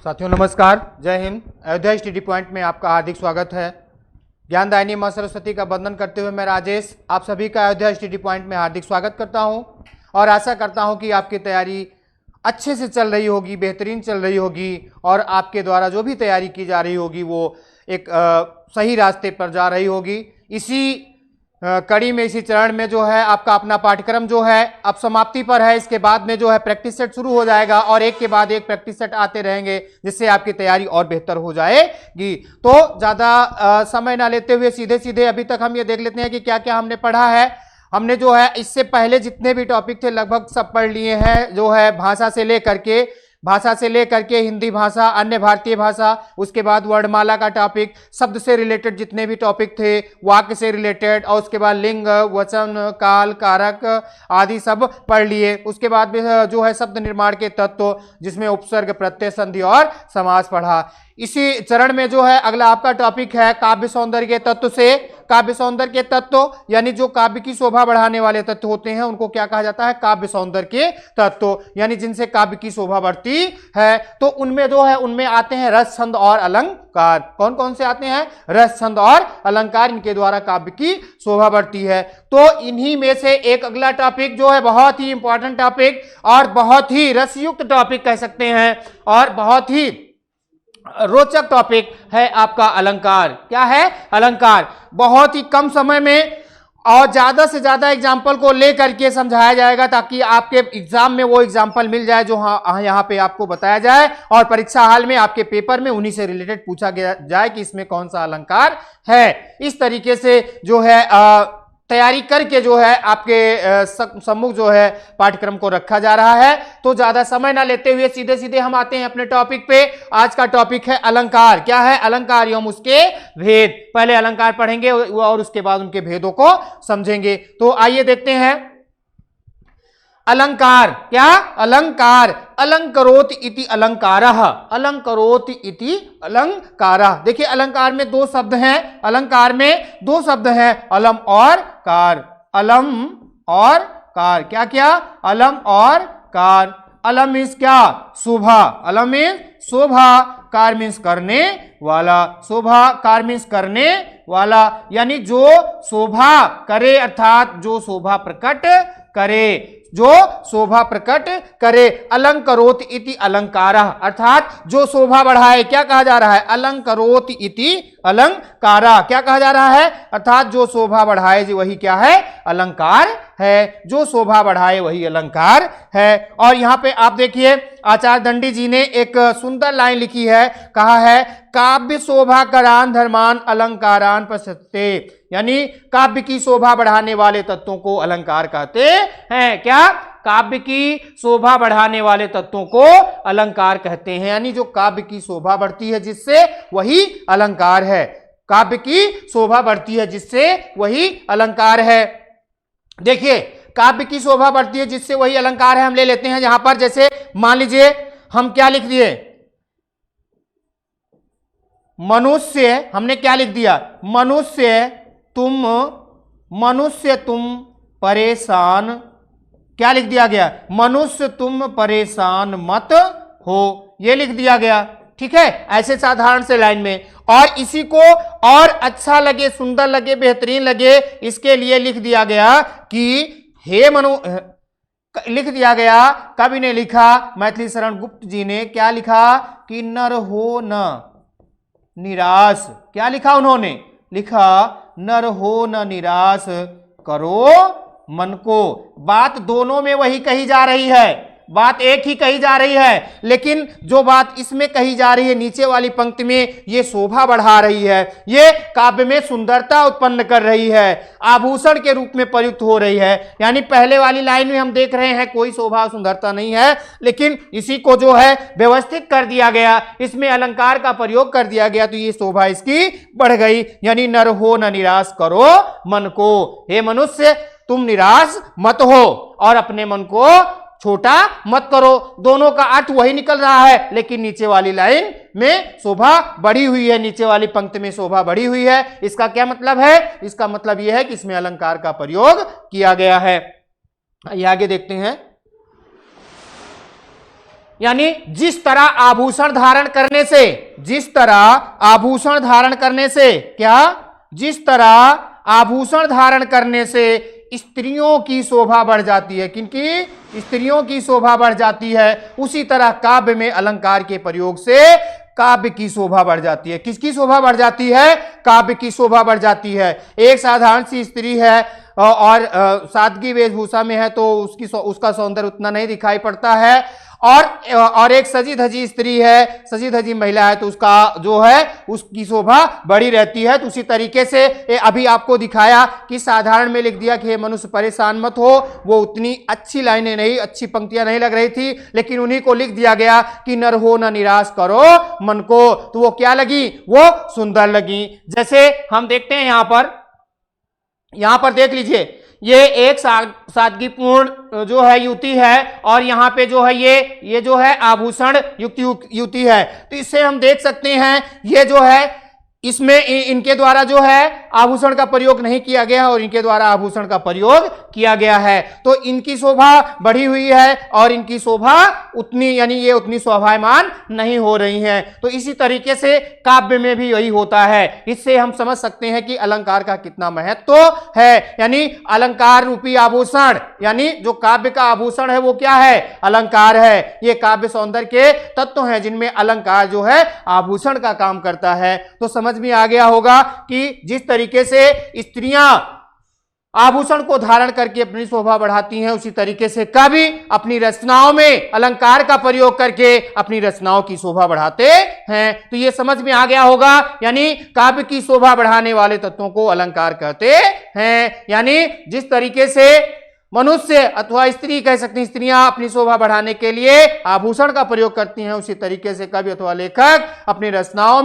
साथियों नमस्कार, जय हिंद। अयोध्या स्टडी पॉइंट में आपका हार्दिक स्वागत है। ज्ञानदायिनी मां सरस्वती का वंदन करते हुए मैं राजेश आप सभी का अयोध्या स्टडी पॉइंट में हार्दिक स्वागत करता हूं और आशा करता हूं कि आपकी तैयारी अच्छे से चल रही होगी, बेहतरीन चल रही होगी और आपके द्वारा जो भी तैयारी की जा रही होगी वो एक सही रास्ते पर जा रही होगी। इसी कड़ी में, इसी चरण में जो है आपका अपना पाठ्यक्रम जो है अब समाप्ति पर है। इसके बाद में जो है प्रैक्टिस सेट शुरू हो जाएगा और एक के बाद एक प्रैक्टिस सेट आते रहेंगे जिससे आपकी तैयारी और बेहतर हो जाएगी। तो ज़्यादा समय ना लेते हुए सीधे सीधे अभी तक हम ये देख लेते हैं कि क्या क्या हमने पढ़ा है। हमने जो है इससे पहले जितने भी टॉपिक थे लगभग सब पढ़ लिए हैं, जो है भाषा से लेकर के हिंदी भाषा, अन्य भारतीय भाषा, उसके बाद वर्णमाला का टॉपिक, शब्द से रिलेटेड जितने भी टॉपिक थे, वाक्य से रिलेटेड, और उसके बाद लिंग, वचन, काल, कारक आदि सब पढ़ लिए। उसके बाद भी जो है शब्द निर्माण के तत्व जिसमें उपसर्ग, प्रत्यय, संधि और समास पढ़ा। इसी चरण में जो है अगला आपका टॉपिक है काव्य सौंदर्य के तत्व से। काव्य सौंदर्य के तत्व यानी जो काव्य की शोभा बढ़ाने वाले तत्व होते हैं उनको क्या कहा जाता है? काव्य सौंदर्य के तत्व, यानी जिनसे काव्य की शोभा बढ़ती है। तो उनमें जो है उनमें आते हैं रस, छंद और अलंकार। कौन कौन से आते हैं? रस, छंद और अलंकार, इनके द्वारा काव्य की शोभा बढ़ती है। तो इन्हीं में से एक अगला टॉपिक जो है बहुत ही इंपॉर्टेंट टॉपिक और बहुत ही रसयुक्त टॉपिक कह सकते हैं और बहुत ही रोचक टॉपिक है आपका अलंकार। क्या है? अलंकार। बहुत ही कम समय में और ज्यादा से ज्यादा एग्जाम्पल को लेकर के समझाया जाएगा ताकि आपके एग्जाम में वो एग्जाम्पल मिल जाए जो यहाँ पे आपको बताया जाए और परीक्षा हाल में आपके पेपर में उन्हीं से रिलेटेड पूछा गया जाए कि इसमें कौन सा अलंकार है। इस तरीके से जो है तैयारी करके जो है आपके सम्मुख जो है पाठ्यक्रम को रखा जा रहा है। तो ज्यादा समय ना लेते हुए सीधे सीधे हम आते हैं अपने टॉपिक पे। आज का टॉपिक है अलंकार। क्या है? अलंकार एवं उसके भेद। पहले अलंकार पढ़ेंगे और उसके बाद उनके भेदों को समझेंगे। तो आइए देखते हैं अलंकार। क्या? अलंकार। अलंकरोति इति अलंकारः। अलंकरोति इति अलंकारः। देखिए अलंकार में दो शब्द हैं। अलंकार में दो शब्द हैं, अलम और कार। अलम और कार। क्या क्या? अलम और कार। अलम मीन्स क्या? शोभा। अलम मीन्स शोभा, कार मीन्स करने वाला। शोभा, कार मीन्स करने वाला, यानी जो शोभा करे अर्थात जो शोभा प्रकट करे, जो शोभा प्रकट करे। अलंकरोति इति अलंकारः अर्थात जो शोभा बढ़ाए। क्या कहा जा रहा है? अलंकरोति इति अलंकारः। क्या कहा जा रहा है? अर्थात जो शोभा बढ़ाए वही क्या है? अलंकार है। जो शोभा बढ़ाए वही अलंकार है। और यहाँ पे आप देखिए आचार्य दंडी जी ने एक सुंदर लाइन लिखी है, कहा है काव्य शोभा करान धर्मान अलंकारान पश्यते, यानी काव्य की शोभा बढ़ाने वाले तत्वों को अलंकार कहते हैं। क्या? काव्य की शोभा बढ़ाने वाले तत्वों को अलंकार कहते हैं, यानी जो काव्य की शोभा बढ़ती है जिससे वही अलंकार है। काव्य की शोभा बढ़ती है जिससे वही अलंकार है। देखिए काव्य की शोभा बढ़ती है जिससे वही अलंकार है। हम ले लेते हैं यहां पर, जैसे मान लीजिए हम क्या लिख दिए? मनुष्य। हमने क्या लिख दिया? मनुष्य तुम परेशान। क्या लिख दिया गया? मनुष्य तुम परेशान मत हो, यह लिख दिया गया। ठीक है, ऐसे साधारण से लाइन में। और इसी को और अच्छा लगे, सुंदर लगे, बेहतरीन लगे, इसके लिए लिख दिया गया कि हे लिख दिया गया। कवि ने लिखा, मैथिली शरण गुप्त जी ने क्या लिखा कि नर हो न निराश। क्या लिखा उन्होंने? लिखा नर हो न निराश करो मन को। बात दोनों में वही कही जा रही है, बात एक ही कही जा रही है, लेकिन जो बात इसमें कही जा रही है नीचे वाली पंक्ति में, ये शोभा बढ़ा रही है, ये काव्य में सुंदरता उत्पन्न कर रही है, आभूषण के रूप में प्रयुक्त हो रही है। यानी पहले वाली लाइन में हम देख रहे हैं कोई शोभा सुंदरता नहीं है, लेकिन इसी को जो है व्यवस्थित कर दिया गया, इसमें अलंकार का प्रयोग कर दिया गया, तो ये शोभा इसकी बढ़ गई। यानी नर हो न निराश करो मन को। हे मनुष्य तुम निराश मत हो और अपने मन को छोटा मत करो। दोनों का अर्थ वही निकल रहा है, लेकिन नीचे वाली लाइन में शोभा बढ़ी हुई है, नीचे वाली पंक्ति में शोभा बढ़ी हुई है। इसका क्या मतलब है? इसका मतलब यह है कि इसमें अलंकार का प्रयोग किया गया है। आगे देखते हैं। यानी जिस तरह आभूषण धारण करने से, जिस तरह आभूषण धारण करने से क्या, जिस तरह आभूषण धारण करने से स्त्रियों की शोभा बढ़ जाती है, किनकी, स्त्रियों की शोभा बढ़ जाती है, उसी तरह काव्य में अलंकार के प्रयोग से काव्य की शोभा बढ़ जाती है। किसकी शोभा बढ़ जाती है, काव्य की शोभा बढ़ जाती है। एक साधारण सी स्त्री है और सादगी वेशभूषा में है तो उसका सौंदर्य उतना नहीं दिखाई पड़ता है, और एक सजी धजी स्त्री है, सजी धजी महिला है तो उसका जो है उसकी शोभा बढ़ी रहती है। तो उसी तरीके से अभी आपको दिखाया कि साधारण में लिख दिया कि हे मनुष्य परेशान मत हो, वो उतनी अच्छी लाइनें नहीं, अच्छी पंक्तियां नहीं लग रही थी, लेकिन उन्हीं को लिख दिया गया कि नर हो न निराश करो मन को, तो वो क्या लगी, वो सुंदर लगी। जैसे हम देखते हैं यहां पर देख लीजिए, ये एक सादगीपूर्ण जो है युवती है और यहाँ पे जो है ये जो है आभूषण युक्त युवती है। तो इससे हम देख सकते हैं ये जो है इसमें इनके द्वारा जो है आभूषण का प्रयोग नहीं किया गया और इनके द्वारा आभूषण का प्रयोग किया गया है, तो इनकी शोभा बढ़ी हुई है और इनकी शोभा उतनी, यानी ये उतनी शोभायमान नहीं हो रही हैं। तो इसी तरीके से काव्य में भी यही होता है। इससे हम समझ सकते हैं कि अलंकार का कितना महत्व है। यानी अलंकार रूपी आभूषण, यानी जो काव्य का आभूषण है वो क्या है, अलंकार है। ये काव्य सौंदर्य के तत्व हैं जिनमें अलंकार जो है आभूषण का काम करता है। तो समझ में आ गया होगा कि जिस तरीके से स्त्रियां आभूषण को धारण करके अपनी शोभा बढ़ाती हैं, उसी तरीके से कवि अपनी रचनाओं में अलंकार का प्रयोग करके अपनी रचनाओं की शोभा बढ़ाते हैं। तो यह समझ में आ गया होगा, यानी काव्य की शोभा बढ़ाने वाले तत्वों को अलंकार कहते हैं। यानी जिस तरीके से मनुष्य अथवा स्त्री कह सकते हैं, स्त्रियां अपनी शोभा बढ़ाने के लिए आभूषण का प्रयोग करती हैं, उसी तरीके से कवि अथवा लेखक अपनी रचनाओं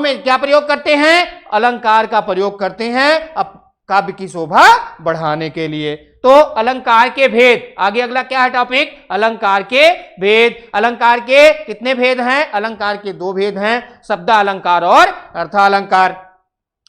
में क्या प्रयोग करते हैं, अलंकार का प्रयोग करते हैं अब काव्य की शोभा बढ़ाने के लिए। तो अलंकार के भेद, आगे अगला क्या है टॉपिक, अलंकार के भेद। अलंकार के कितने भेद हैं, अलंकार के दो भेद हैं, शब्दालंकार और अर्थालंकार।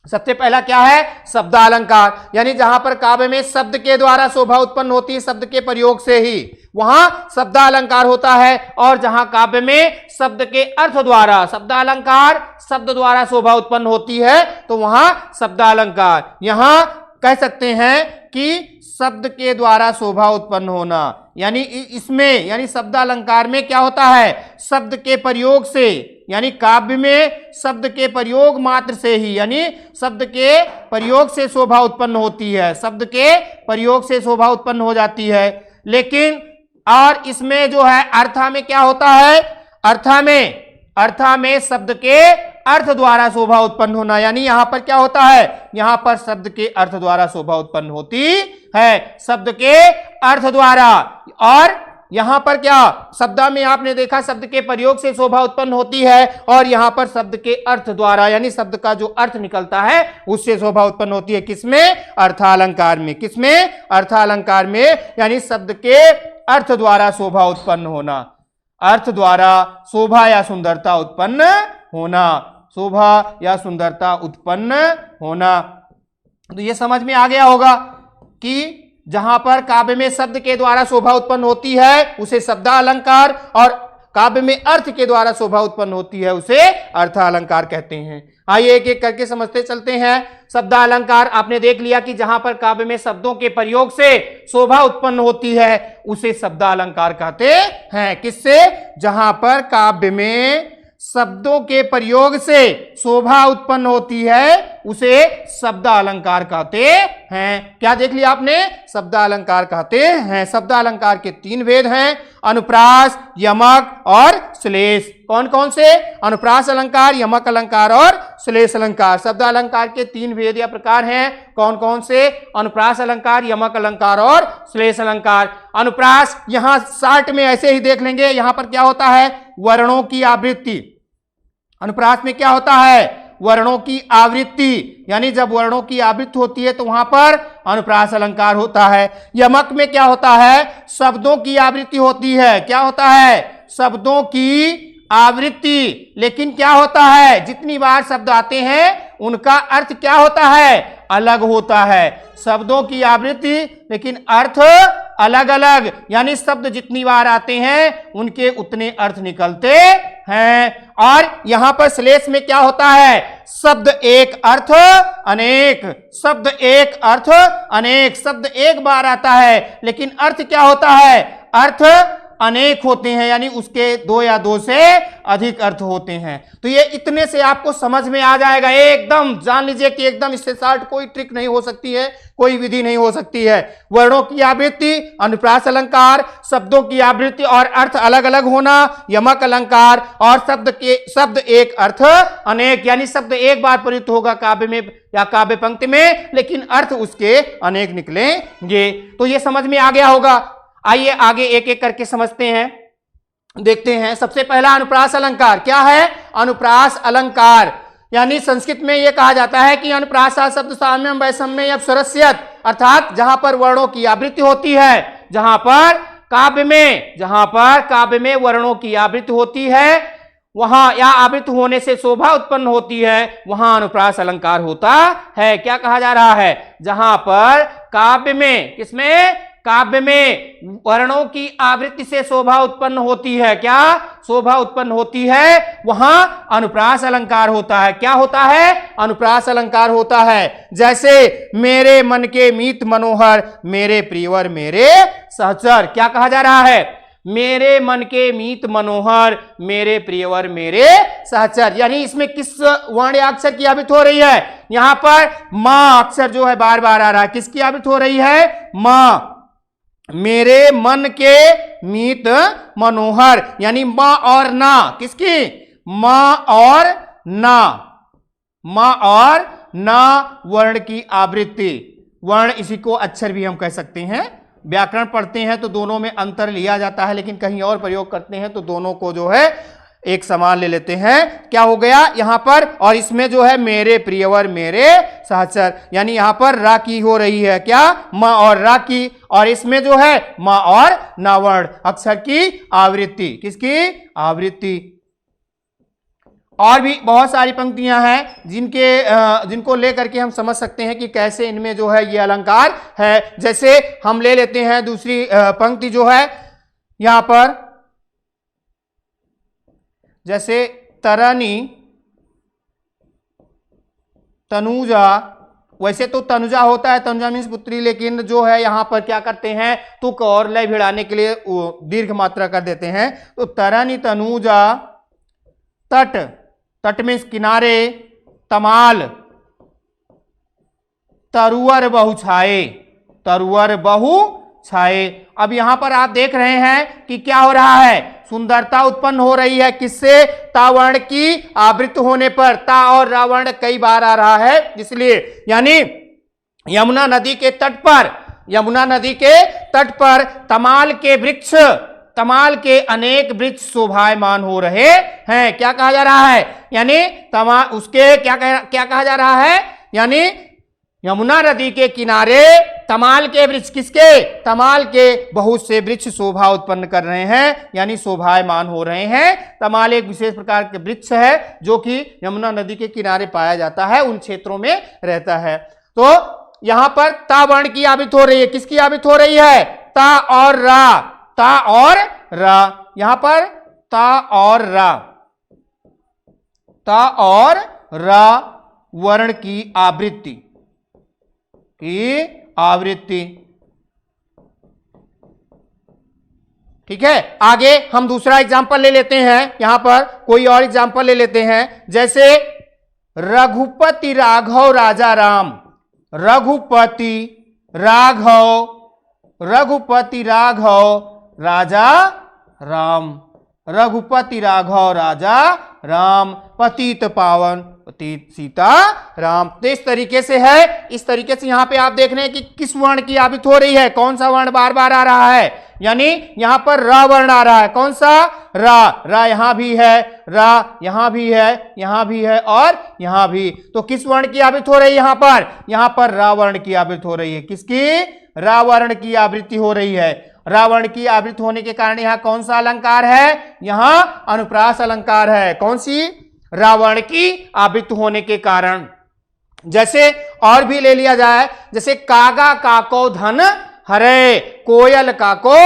सबसे पहला क्या है, शब्दालंकार, यानी जहां पर काव्य में शब्द के द्वारा शोभा उत्पन्न होती है, शब्द के प्रयोग से ही वहां शब्दालंकार होता है, और जहां काव्य में शब्द के अर्थ द्वारा, शब्दालंकार शब्द द्वारा शोभा उत्पन्न होती है तो वहां शब्दालंकार। यहां कह सकते हैं कि शब्द के द्वारा शोभा उत्पन्न होना, यानी इसमें, यानी शब्दालंकार में क्या होता है, शब्द के प्रयोग से, यानी काव्य में शब्द के प्रयोग मात्र से ही, यानी शब्द के प्रयोग से शोभा उत्पन्न होती है, शब्द के प्रयोग से शोभा उत्पन्न हो जाती है। लेकिन और इसमें जो है अर्था में क्या होता है, अर्था में शब्द के अर्थ द्वारा शोभा उत्पन्न होना, यानी यहां पर क्या होता है, यहां पर शब्द के अर्थ द्वारा शोभा उत्पन्न होती है, शब्द के अर्थ द्वारा। और यहां पर क्या, शब्द में आपने देखा शब्द के प्रयोग से शोभा उत्पन्न होती है, और यहां पर शब्द के अर्थ द्वारा, यानी शब्द का जो अर्थ निकलता है उससे शोभा उत्पन्न होती है। किसमें, अर्थालंकार में। किसमें, अर्थालंकार में, यानी शब्द के अर्थ द्वारा शोभा उत्पन्न होना, अर्थ द्वारा शोभा या सुंदरता उत्पन्न होना, शोभा या सुंदरता उत्पन्न होना। तो यह समझ में आ गया होगा कि जहां पर काव्य में शब्द के द्वारा शोभा उत्पन्न होती है उसे शब्दालंकार, और काव्य में अर्थ के द्वारा शोभा उत्पन्न होती है उसे अर्थालंकार कहते हैं। आइए एक एक करके समझते चलते हैं। शब्दालंकार आपने देख लिया कि जहां पर काव्य में शब्दों के प्रयोग से शोभा उत्पन्न होती है उसे शब्दालंकार कहते हैं। किससे, जहां पर काव्य में शब्दों के प्रयोग से शोभा उत्पन्न होती है उसे शब्दालंकार कहते हैं। क्या देख लिया आपने, शब्दालंकार कहते हैं। शब्दालंकार के तीन भेद हैं, अनुप्रास, यमक और श्लेष। कौन कौन से, अनुप्रास अलंकार, यमक अलंकार और श्लेष अलंकार। शब्दालंकार के तीन भेद या प्रकार हैं, कौन कौन से, अनुप्रास अलंकार, यमक अलंकार और श्लेष अलंकार। अनुप्रास यहां शार्ट में ऐसे ही देख लेंगे, यहां पर क्या होता है, वर्णों की आवृत्ति। अनुप्रास में क्या होता है, वर्णों की आवृत्ति, यानी जब वर्णों की आवृत्ति होती है तो वहां पर अनुप्रास अलंकार होता है। यमक में क्या होता है, शब्दों की आवृत्ति होती है। क्या होता है, शब्दों की आवृत्ति। लेकिन क्या होता है, जितनी बार शब्द आते हैं उनका अर्थ क्या होता है, अलग होता है। शब्दों की आवृत्ति लेकिन अर्थ अलग अलग, यानी शब्द जितनी बार आते हैं उनके उतने अर्थ निकलते हैं। और यहां पर श्लेष में क्या होता है, शब्द एक अर्थ अनेक, शब्द एक अर्थ अनेक, शब्द एक बार आता है लेकिन अर्थ क्या होता है, अर्थ अनेक होते हैं, यानी उसके दो या दो से अधिक अर्थ होते हैं। तो ये इतने से आपको समझ में आ जाएगा, एकदम जान लीजिए कि एकदम इससे शार्ट कोई ट्रिक नहीं हो सकती है, कोई विधि नहीं हो सकती है। वर्णों की आवृत्ति, अनुप्रास अलंकार, शब्दों की आवृत्ति और अर्थ अलग अलग होना, यमक अलंकार, और शब्द एक अर्थ अनेक, यानी शब्द एक बार प्रयुक्त होगा काव्य में या काव्य पंक्ति में, लेकिन अर्थ उसके अनेक निकलेंगे। तो ये समझ में आ गया होगा। आइए आगे एक एक करके समझते हैं, देखते हैं। सबसे पहला अनुप्रास अलंकार क्या है, अनुप्रास अलंकार यानी संस्कृत में यह कहा जाता है कि अनुप्रासा शब्द साम्यम वैषम्य अपसरस्यत, अर्थात जहां पर वर्णों की आवृत्ति होती है, जहां पर काव्य में वर्णों की आवृत्ति होती है, वहां या आवृत्त होने से शोभा उत्पन्न होती है, वहां अनुप्रास अलंकार होता है। क्या कहा जा रहा है, जहां पर काव्य में, किसमें, काव्य में वर्णों की आवृत्ति से शोभा उत्पन्न होती है, क्या शोभा उत्पन्न होती है, वहां अनुप्रास अलंकार होता है। क्या होता है, अनुप्रास अलंकार होता है। जैसे मेरे मन के मीत मनोहर, मेरे प्रियवर मेरे सहचर, क्या कहा जा रहा है, मेरे मन के मीत मनोहर, मेरे प्रियवर मेरे सहचर, यानी इसमें किस वर्ण या अक्षर की आवृत्ति हो रही है, यहां पर मां अक्षर जो है बार बार आ रहा है, किसकी आवृत्ति हो रही है, मां। मेरे मन के मीत मनोहर, यानी मां और ना, किसकी, मां और ना, मां और ना वर्ण की आवृत्ति। वर्ण इसी को अक्षर भी हम कह सकते हैं। व्याकरण पढ़ते हैं तो दोनों में अंतर लिया जाता है, लेकिन कहीं और प्रयोग करते हैं तो दोनों को जो है एक समान ले लेते हैं। क्या हो गया यहां पर, और इसमें जो है मेरे प्रियवर मेरे सहचर, यानी यहां पर रा की हो रही है, क्या, मां और रा की, और इसमें जो है मां और नावर्ण अक्षर की आवृत्ति, किसकी आवृत्ति। और भी बहुत सारी पंक्तियां हैं जिनको लेकर के हम समझ सकते हैं कि कैसे इनमें जो है ये अलंकार है। जैसे हम ले लेते हैं दूसरी पंक्ति जो है यहां पर, जैसे तरनी तनुजा, वैसे तो तनुजा होता है, तनुजा मीन्स पुत्री, लेकिन जो है यहां पर क्या करते हैं, तुक और लय भिड़ाने के लिए दीर्घ मात्रा कर देते हैं। तो तरनी तनुजा, तट, तट मीन्स किनारे, तमाल, तरुअर बहु छाए, तरुअर बहु छाए। अब यहां पर आप देख रहे हैं कि क्या हो रहा है, सुंदरता उत्पन्न हो रही है, किससे, तावर्ण की आवृत्त होने पर। ता और रावर्ण कई बार आ रहा है, इसलिए, यानी यमुना नदी के तट पर, यमुना नदी के तट पर तमाल के वृक्ष, तमाल के अनेक वृक्ष शोभायमान हो रहे हैं। क्या कहा जा रहा है, यानी उसके क्या कहा जा रहा है, यानी यमुना नदी के किनारे तमाल के वृक्ष, किसके, तमाल के बहुत से वृक्ष शोभा उत्पन्न कर रहे हैं, यानी शोभायमान हो रहे हैं। तमाल एक विशेष प्रकार के वृक्ष है जो कि यमुना नदी के किनारे पाया जाता है, उन क्षेत्रों में रहता है। तो यहां पर ता वर्ण की आवृत्ति हो रही है, किसकी आवृत्ति हो रही है, ता और रा, ता और रा, यहां पर ता और रा, ता और रा वर्ण की आवृत्ति, ठीक है। आगे हम दूसरा एग्जांपल ले लेते हैं, यहां पर कोई और एग्जांपल ले लेते हैं। जैसे रघुपति राघव राजा राम, रघुपति राघव, रघुपति राघव राजा राम, रघुपति राघव राजा राम, पतित पावन पतित सीता राम। तो इस तरीके से है, इस तरीके से यहां पे आप देख रहे हैं कि किस वर्ण की आवृत्ति हो रही है, कौन सा वर्ण बार बार आ रहा है, यानी यहां पर रा वर्ण आ रहा है। कौन सा, रा, रा यहां भी है, रा यहां भी है, यहां भी है और यहां भी। तो किस वर्ण की आवृत्ति हो रही है यहां पर रा वर्ण की आवृत्ति हो रही है, किसकी, रा वर्ण की आवृत्ति हो रही है। रावण की आवृत्ति होने के कारण यहां कौन सा अलंकार है, यहां अनुप्रास अलंकार है। कौन सी, रावण की आवृत्ति होने के कारण। जैसे और भी ले लिया जाए, जैसे कागा काको धन हरे, कोयल काको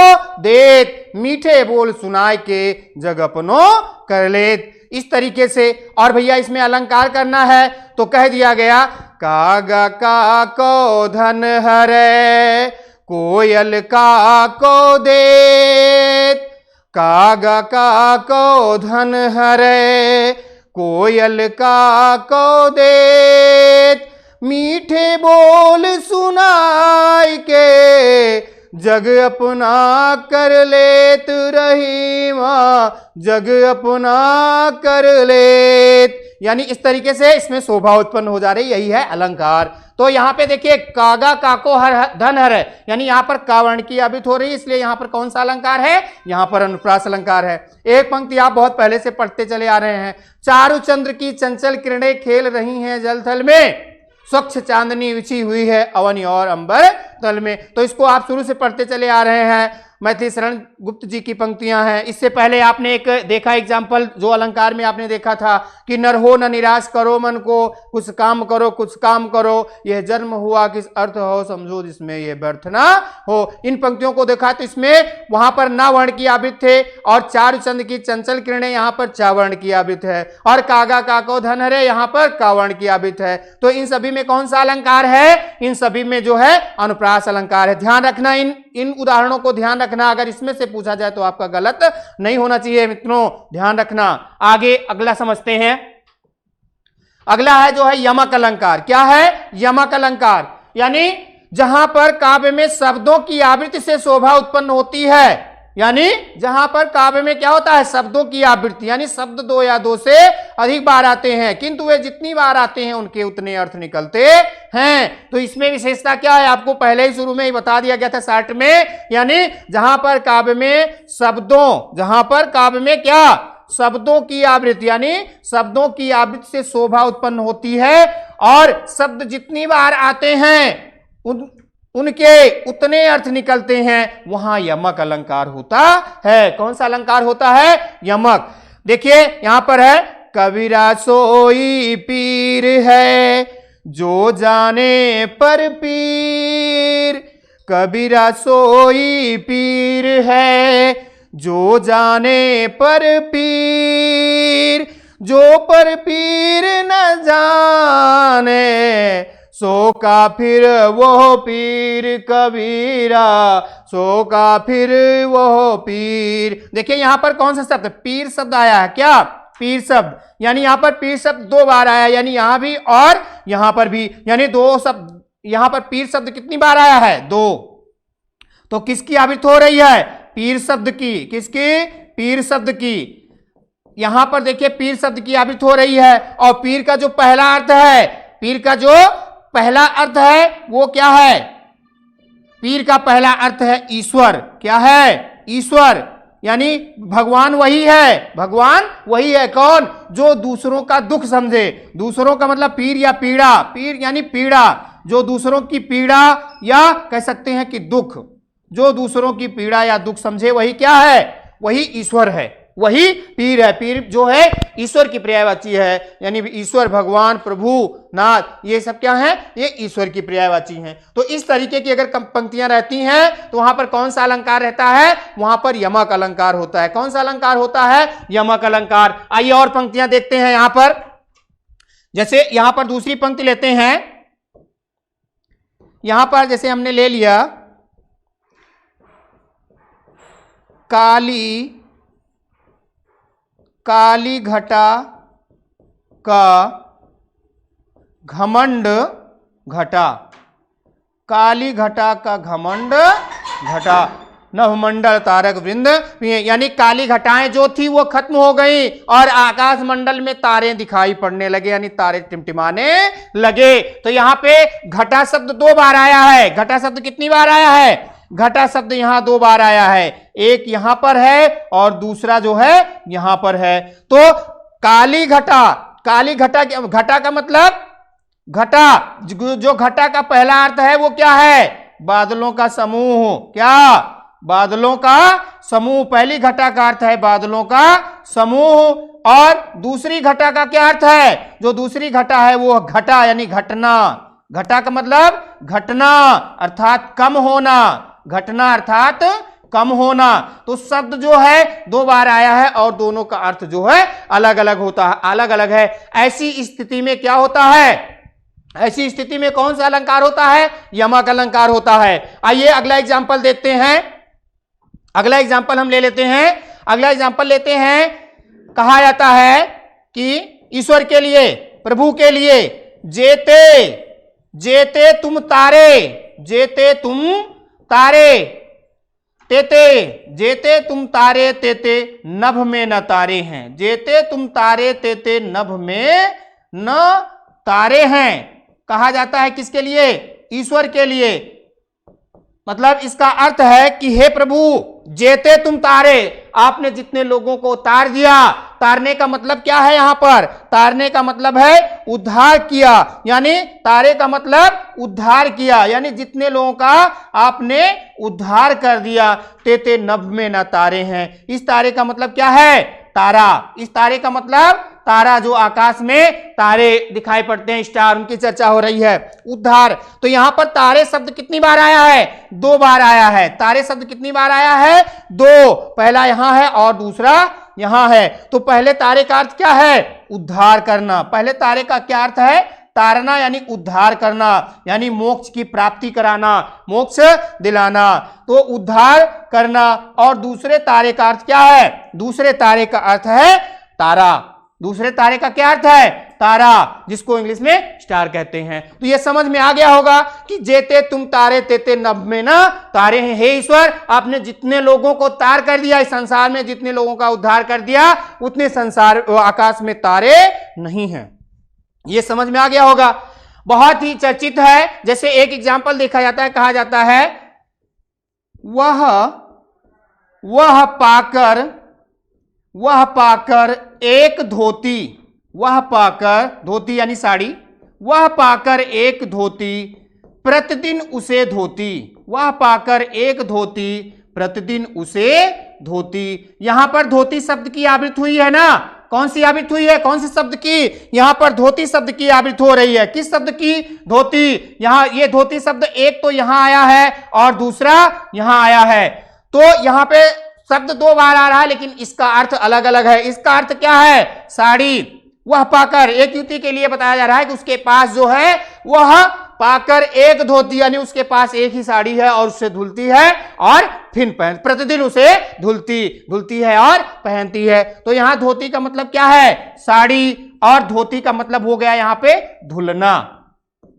देत, मीठे बोल सुनाय के जग अपनो कर लेत। इस तरीके से। और भैया इसमें अलंकार करना है तो कह दिया गया, कागा काको धन हरे, कोयल काको देत, कागा काको धन हरे, कोयल काको देत, मीठे बोल सुनाय के जग अपना कर लेत रहीमा, जग अपना कर लेत। यानी इस तरीके से इसमें शोभा उत्पन्न हो जा रही, यही है अलंकार। तो यहां पे देखिए कागा काको हर धन हर है, यानी यहां पर कावर्ण की आबित हो रही है, इसलिए यहां पर कौन सा अलंकार है, यहां पर अनुप्रास अलंकार है। एक पंक्ति आप बहुत पहले से पढ़ते चले आ रहे हैं, चारु चंद्र की चंचल किरणें खेल रही हैं जल थल में, स्वच्छ चांदनी बिछी हुई है अवनी और अंबर तल में। तो इसको आप शुरू से पढ़ते चले आ रहे हैं। मैथिली शरण गुप्त जी की पंक्तियां हैं। इससे पहले आपने एक देखा एग्जाम्पल, जो अलंकार में आपने देखा था कि नर हो न निराश करो मन को, कुछ काम करो कुछ काम करो, यह जन्म हुआ किस अर्थ हो, समझो जिसमें यह व्यर्थ ना हो। इन पंक्तियों को देखा तो इसमें वहां पर ना वर्ण की आबित थे, और चारुचंद की चंचल किरणें यहां पर चावर्ण की आबित है, और कागा काको धन हरे यहां पर कावर्ण की आबित है। तो इन सभी में कौन सा अलंकार है, इन सभी में जो है अनुप्रास अलंकार है। ध्यान रखना, इन उदाहरणों को ध्यान रखना, अगर इसमें से पूछा जाए तो आपका गलत नहीं होना चाहिए मित्रों, ध्यान रखना। आगे अगला समझते हैं। अगला है जो है यमक अलंकार। क्या है, यमक अलंकार, यानी जहां पर काव्य में शब्दों की आवृत्ति से शोभा उत्पन्न होती है, यानी जहां पर काव्य में क्या होता है, शब्दों की आवृत्ति, यानी शब्द दो या दो से अधिक बार आते हैं, किंतु वे जितनी बार आते हैं उनके उतने अर्थ निकलते हैं। तो इसमें विशेषता क्या है, आपको पहले ही शुरू में ही बता दिया गया था शार्ट में, यानी जहां पर काव्य में शब्दों, जहां पर काव्य में क्या, शब्दों की आवृत्ति, यानी शब्दों की आवृत्ति से शोभा उत्पन्न होती है, और शब्द जितनी बार आते हैं उनके उतने अर्थ निकलते हैं, वहां यमक अलंकार होता है। कौन सा अलंकार होता है, यमक। देखिए यहां पर है, कबीरा सोई पीर है जो जाने पर पीर, कबीरा सोई पीर है जो जाने पर पीर, जो पर पीर न जाने सो का फिर वो पीर कबीरा, सो का फिर वो पीर। देखिए यहां पर कौन सा शब्द, पीर शब्द आया है, क्या, पीर शब्द, यानी यहां पर पीर शब्द दो बार आया, यानी यहां भी और यहां पर भी, यानी दो शब्द, यहां पर पीर शब्द कितनी बार आया है, दो। तो किसकी आवृत्ति हो रही है, पीर शब्द की, किसकी, पीर शब्द की। यहां पर देखिए पीर शब्द की आवृत्ति हो रही है, और पीर का जो पहला अर्थ है, पीर का जो पहला अर्थ है वो क्या है, पीर का पहला अर्थ है ईश्वर। क्या है, ईश्वर, यानी भगवान वही है, भगवान वही है। कौन, जो दूसरों का दुख समझे, दूसरों का मतलब पीर या पीड़ा, पीर यानी पीड़ा, जो दूसरों की पीड़ा या कह सकते हैं कि दुख, जो दूसरों की पीड़ा या दुख समझे वही क्या है, वही ईश्वर है, वही पीर है। पीर जो है ईश्वर की पर्यायवाची है, यानी ईश्वर, भगवान, प्रभु, नाथ, ये सब क्या है, ये ईश्वर की पर्यायवाची हैं। तो इस तरीके की अगर पंक्तियां रहती हैं तो वहां पर कौन सा अलंकार रहता है, वहां पर यमक अलंकार होता है। कौन सा अलंकार होता है, यमक अलंकार। आइए और पंक्तियां देखते हैं यहां पर। जैसे यहां पर दूसरी पंक्ति लेते हैं, यहां पर जैसे हमने ले लिया, काली काली घटा का घमंड घटा, काली घटा का घमंड घटा, नभमंडल तारक वृंद, यानी काली घटाएं जो थी वो खत्म हो गई और आकाश मंडल में तारे दिखाई पड़ने लगे, यानी तारे टिमटिमाने लगे। तो यहां पे घटा शब्द दो बार आया है। घटा शब्द कितनी बार आया है, घटा शब्द यहां दो बार आया है, एक यहां पर है और दूसरा जो है यहां पर है। तो काली घटा, काली घटा, घटा का मतलब घटा, जो घटा का पहला अर्थ है वो क्या है, बादलों का समूह। क्या, बादलों का समूह, पहली घटा का अर्थ है बादलों का समूह। और दूसरी घटा का क्या अर्थ है, जो दूसरी घटा है वो घटा यानी घटना। घटा का मतलब घटना अर्थात कम होना, घटना अर्थात कम होना। तो शब्द जो है दो बार आया है और दोनों का अर्थ जो है अलग अलग होता है, अलग अलग है। ऐसी स्थिति में क्या होता है, ऐसी स्थिति में कौन सा अलंकार होता है, यमक अलंकार होता है। आइए अगला एग्जांपल देखते हैं, अगला एग्जांपल हम ले लेते हैं। अगला एग्जांपल लेते हैं, कहा जाता है कि ईश्वर के लिए, प्रभु के लिए, जेते जेते तुम तारे, जेते तुम तारे, तेते जेते तुम तारे तेते नभ में न तारे हैं, जेते तुम तारे तेते नभ में न तारे हैं। कहा जाता है किसके लिए, ईश्वर के लिए। मतलब इसका अर्थ है कि हे प्रभु जेते तुम तारे, आपने जितने लोगों को तार दिया। तारने का मतलब क्या है, यहां पर तारने का मतलब है उद्धार किया, यानी तारे का मतलब उद्धार किया, यानी जितने लोगों का आपने उद्धार कर दिया। तेते नभ में न तारे हैं, इस तारे का मतलब क्या है, तारा। इस तारे का मतलब तारा, जो आकाश में तारे दिखाई पड़ते हैं, स्टार, उनकी चर्चा हो रही है। उद्धार, तो यहां पर तारे शब्द कितनी बार आया है, दो बार आया है। तारे शब्द कितनी बार आया है, दो, पहला यहां है और दूसरा यहां है। तो पहले तारे का अर्थ क्या है, उद्धार करना। पहले तारे का क्या अर्थ है, तारना, यानी उद्धार करना, यानी मोक्ष की प्राप्ति कराना, मोक्ष दिलाना। तो उद्धार करना। और दूसरे तारे का अर्थ क्या है, दूसरे तारे का अर्थ है तारा। दूसरे तारे का क्या अर्थ है, तारा, जिसको इंग्लिश में स्टार कहते हैं। तो यह समझ में आ गया होगा कि जेते तुम तारे तेते नभ में ना तारे हैं। हे ईश्वर, आपने जितने लोगों को तार कर दिया, इस संसार में जितने लोगों का उद्धार कर दिया, उतने संसार आकाश में तारे नहीं हैं। यह समझ में आ गया होगा। बहुत ही चर्चित है। जैसे एक एग्जाम्पल देखा जाता है, कहा जाता है वह पाकर एक धोती, वह पाकर, धोती यानी साड़ी, वह पाकर एक धोती प्रतिदिन उसे धोती, वह पाकर एक धोती प्रतिदिन उसे धोती। यहां पर धोती शब्द की आवृत्ति हुई है ना, कौन सी आवृत्ति हुई है, कौन से शब्द की, यहां पर धोती शब्द की आवृत्ति हो रही है। किस शब्द की, धोती। यहां ये धोती शब्द एक तो यहां आया है और दूसरा यहां आया है। तो यहां पे शब्द दो बार आ रहा है, लेकिन इसका अर्थ अलग अलग है। इसका अर्थ क्या है, साड़ी। वह पाकर, एक युवती के लिए बताया जा रहा है कि उसके पास जो है वह पाकर एक धोती, यानी उसके पास एक ही साड़ी है और उससे धुलती है और फिर प्रतिदिन उसे धुलती है और पहनती है। तो यहां धोती का मतलब क्या है, साड़ी, और धोती का मतलब हो गया यहां पे धुलना,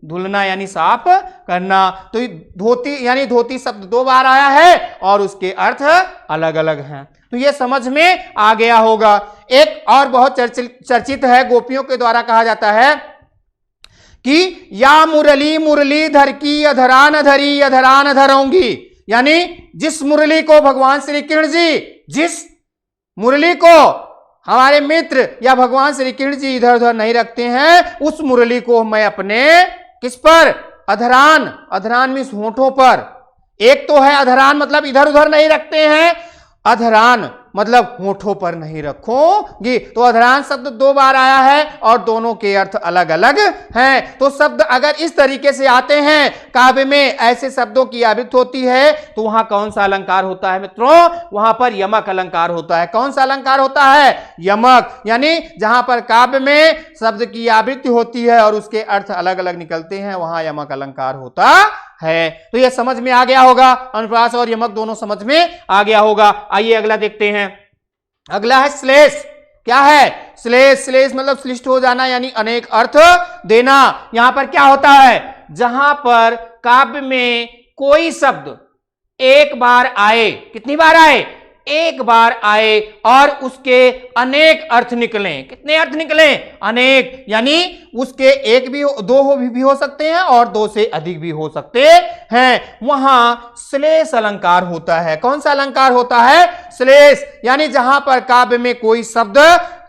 धुलना यानी साफ करना। तो धोती यानी धोती शब्द दो बार आया है और उसके अर्थ अलग अलग हैं। तो ये समझ में आ गया होगा। एक और बहुत चर्चित है, गोपियों के द्वारा कहा जाता है कि या मुरली मुरलीधर की अधरान धरी अधरान धरोंगी, यानी जिस मुरली को भगवान श्री कृष्ण जी, जिस मुरली को हमारे मित्र या भगवान श्री कृष्ण जी इधर उधर नहीं रखते हैं, उस मुरली को मैं अपने किस पर, अधरान, अधरान मीन्स होठों पर। एक तो है अधरान मतलब इधर उधर नहीं रखते हैं, अधरान मतलब होठों पर नहीं रखोगी। तो अधरान शब्द दो बार आया है और दोनों के अर्थ अलग अलग हैं। तो शब्द अगर इस तरीके से आते हैं काव्य में, ऐसे शब्दों की आवृत्ति होती है, तो वहां कौन सा अलंकार होता है मित्रों, वहां पर यमक अलंकार होता है। कौन सा अलंकार होता है, यमक, यानी जहां पर काव्य में शब्द की आवृत्ति होती है और उसके अर्थ अलग अलग निकलते हैं, वहां यमक अलंकार होता है। तो यह समझ में आ गया होगा, अनुप्रास और यमक दोनों समझ में आ गया होगा। आइए अगला देखते हैं। अगला है श्लेष। क्या है, श्लेष, श्लेष मतलब श्लिष्ट हो जाना, यानी अनेक अर्थ देना। यहां पर क्या होता है, जहां पर काव्य में कोई शब्द एक बार आए, कितनी बार आए, एक बार आए और उसके अनेक अर्थ निकले। कितने अर्थ निकले, अनेक, यानी उसके एक भी दो भी हो सकते हैं और दो से अधिक भी हो सकते हैं, वहां श्लेष अलंकार होता है। कौन सा अलंकार होता है, श्लेष, यानी जहां पर काव्य में कोई शब्द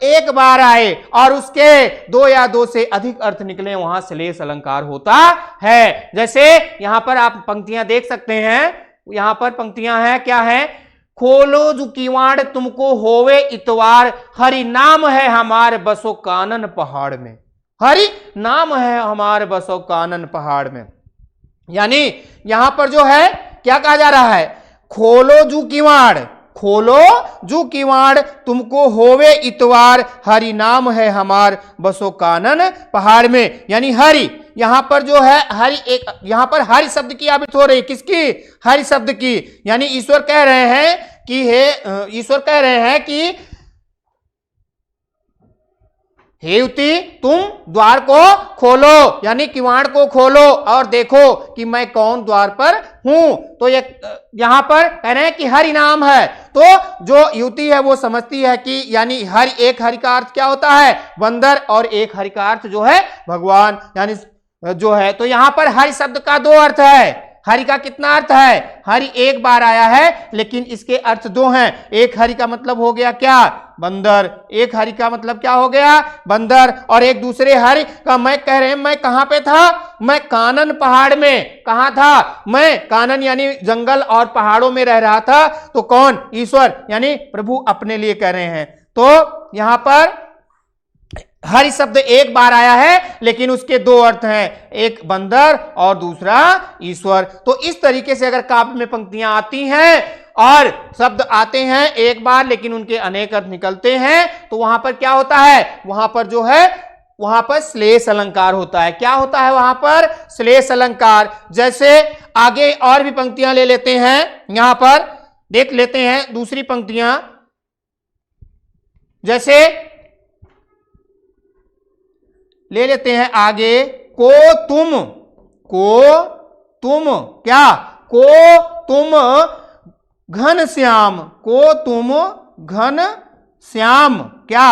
एक बार आए और उसके दो या दो से अधिक अर्थ निकले, वहां श्लेष अलंकार होता है। जैसे यहां पर आप पंक्तियां देख सकते हैं, यहां पर पंक्तियां हैं, क्या है, खोलो जो किवाड़ तुमको होवे इतवार, हरि नाम है हमारे बसो कानन पहाड़ में, हरि नाम है हमारे बसो कानन पहाड़ में। यानी यहां पर जो है क्या कहा जा रहा है? खोलो जू किवाड़, खोलो जू किवाड़, तुमको होवे इतवार, हरि नाम है हमार, बसो कानन पहाड़ में। यानी हरि, यहां पर जो है हरि, एक यहां पर हरि शब्द की आवृत्ति हो रही, किसकी? हरि शब्द की। यानी ईश्वर कह रहे हैं कि ईश्वर कह रहे हैं कि हे युति, तुम द्वार को खोलो, यानी किवाड़ को खोलो और देखो कि मैं कौन द्वार पर हूं। तो ये यहां पर कह रहे हैं कि हरि नाम है। तो जो युति है वो समझती है कि यानी हरि, एक हरि का अर्थ क्या होता है? बंदर, और एक हरि का अर्थ जो है भगवान, यानी जो है। तो यहां पर हरि शब्द का दो अर्थ है। हरि का कितना अर्थ है? हरि एक बार आया है, लेकिन इसके अर्थ दो हैं। एक हरि का मतलब हो गया क्या? बंदर। एक हरि का मतलब क्या हो गया? बंदर। और एक दूसरे हरि का मैं कह रहे हैं, मैं कहां पे था? मैं कानन पहाड़ में। कहां था? मैं कानन यानी जंगल और पहाड़ों में रह रहा था। तो कौन? ईश्वर, यानी प्रभु अपने लिए कह रहे हैं। तो यहां पर हरि शब्द एक बार आया है, लेकिन उसके दो अर्थ हैं, एक बंदर और दूसरा ईश्वर। तो इस तरीके से अगर काव्य में पंक्तियां आती हैं और शब्द आते हैं एक बार, लेकिन उनके अनेक अर्थ निकलते हैं, तो वहां पर क्या होता है? वहां पर जो है, वहां पर श्लेष अलंकार होता है। क्या होता है वहां पर? श्लेष अलंकार। जैसे आगे और भी पंक्तियां ले लेते हैं, यहां पर देख लेते हैं दूसरी पंक्तियां। जैसे ले लेते हैं आगे, को तुम क्या? को तुम घन श्याम, को तुम घन श्याम, क्या?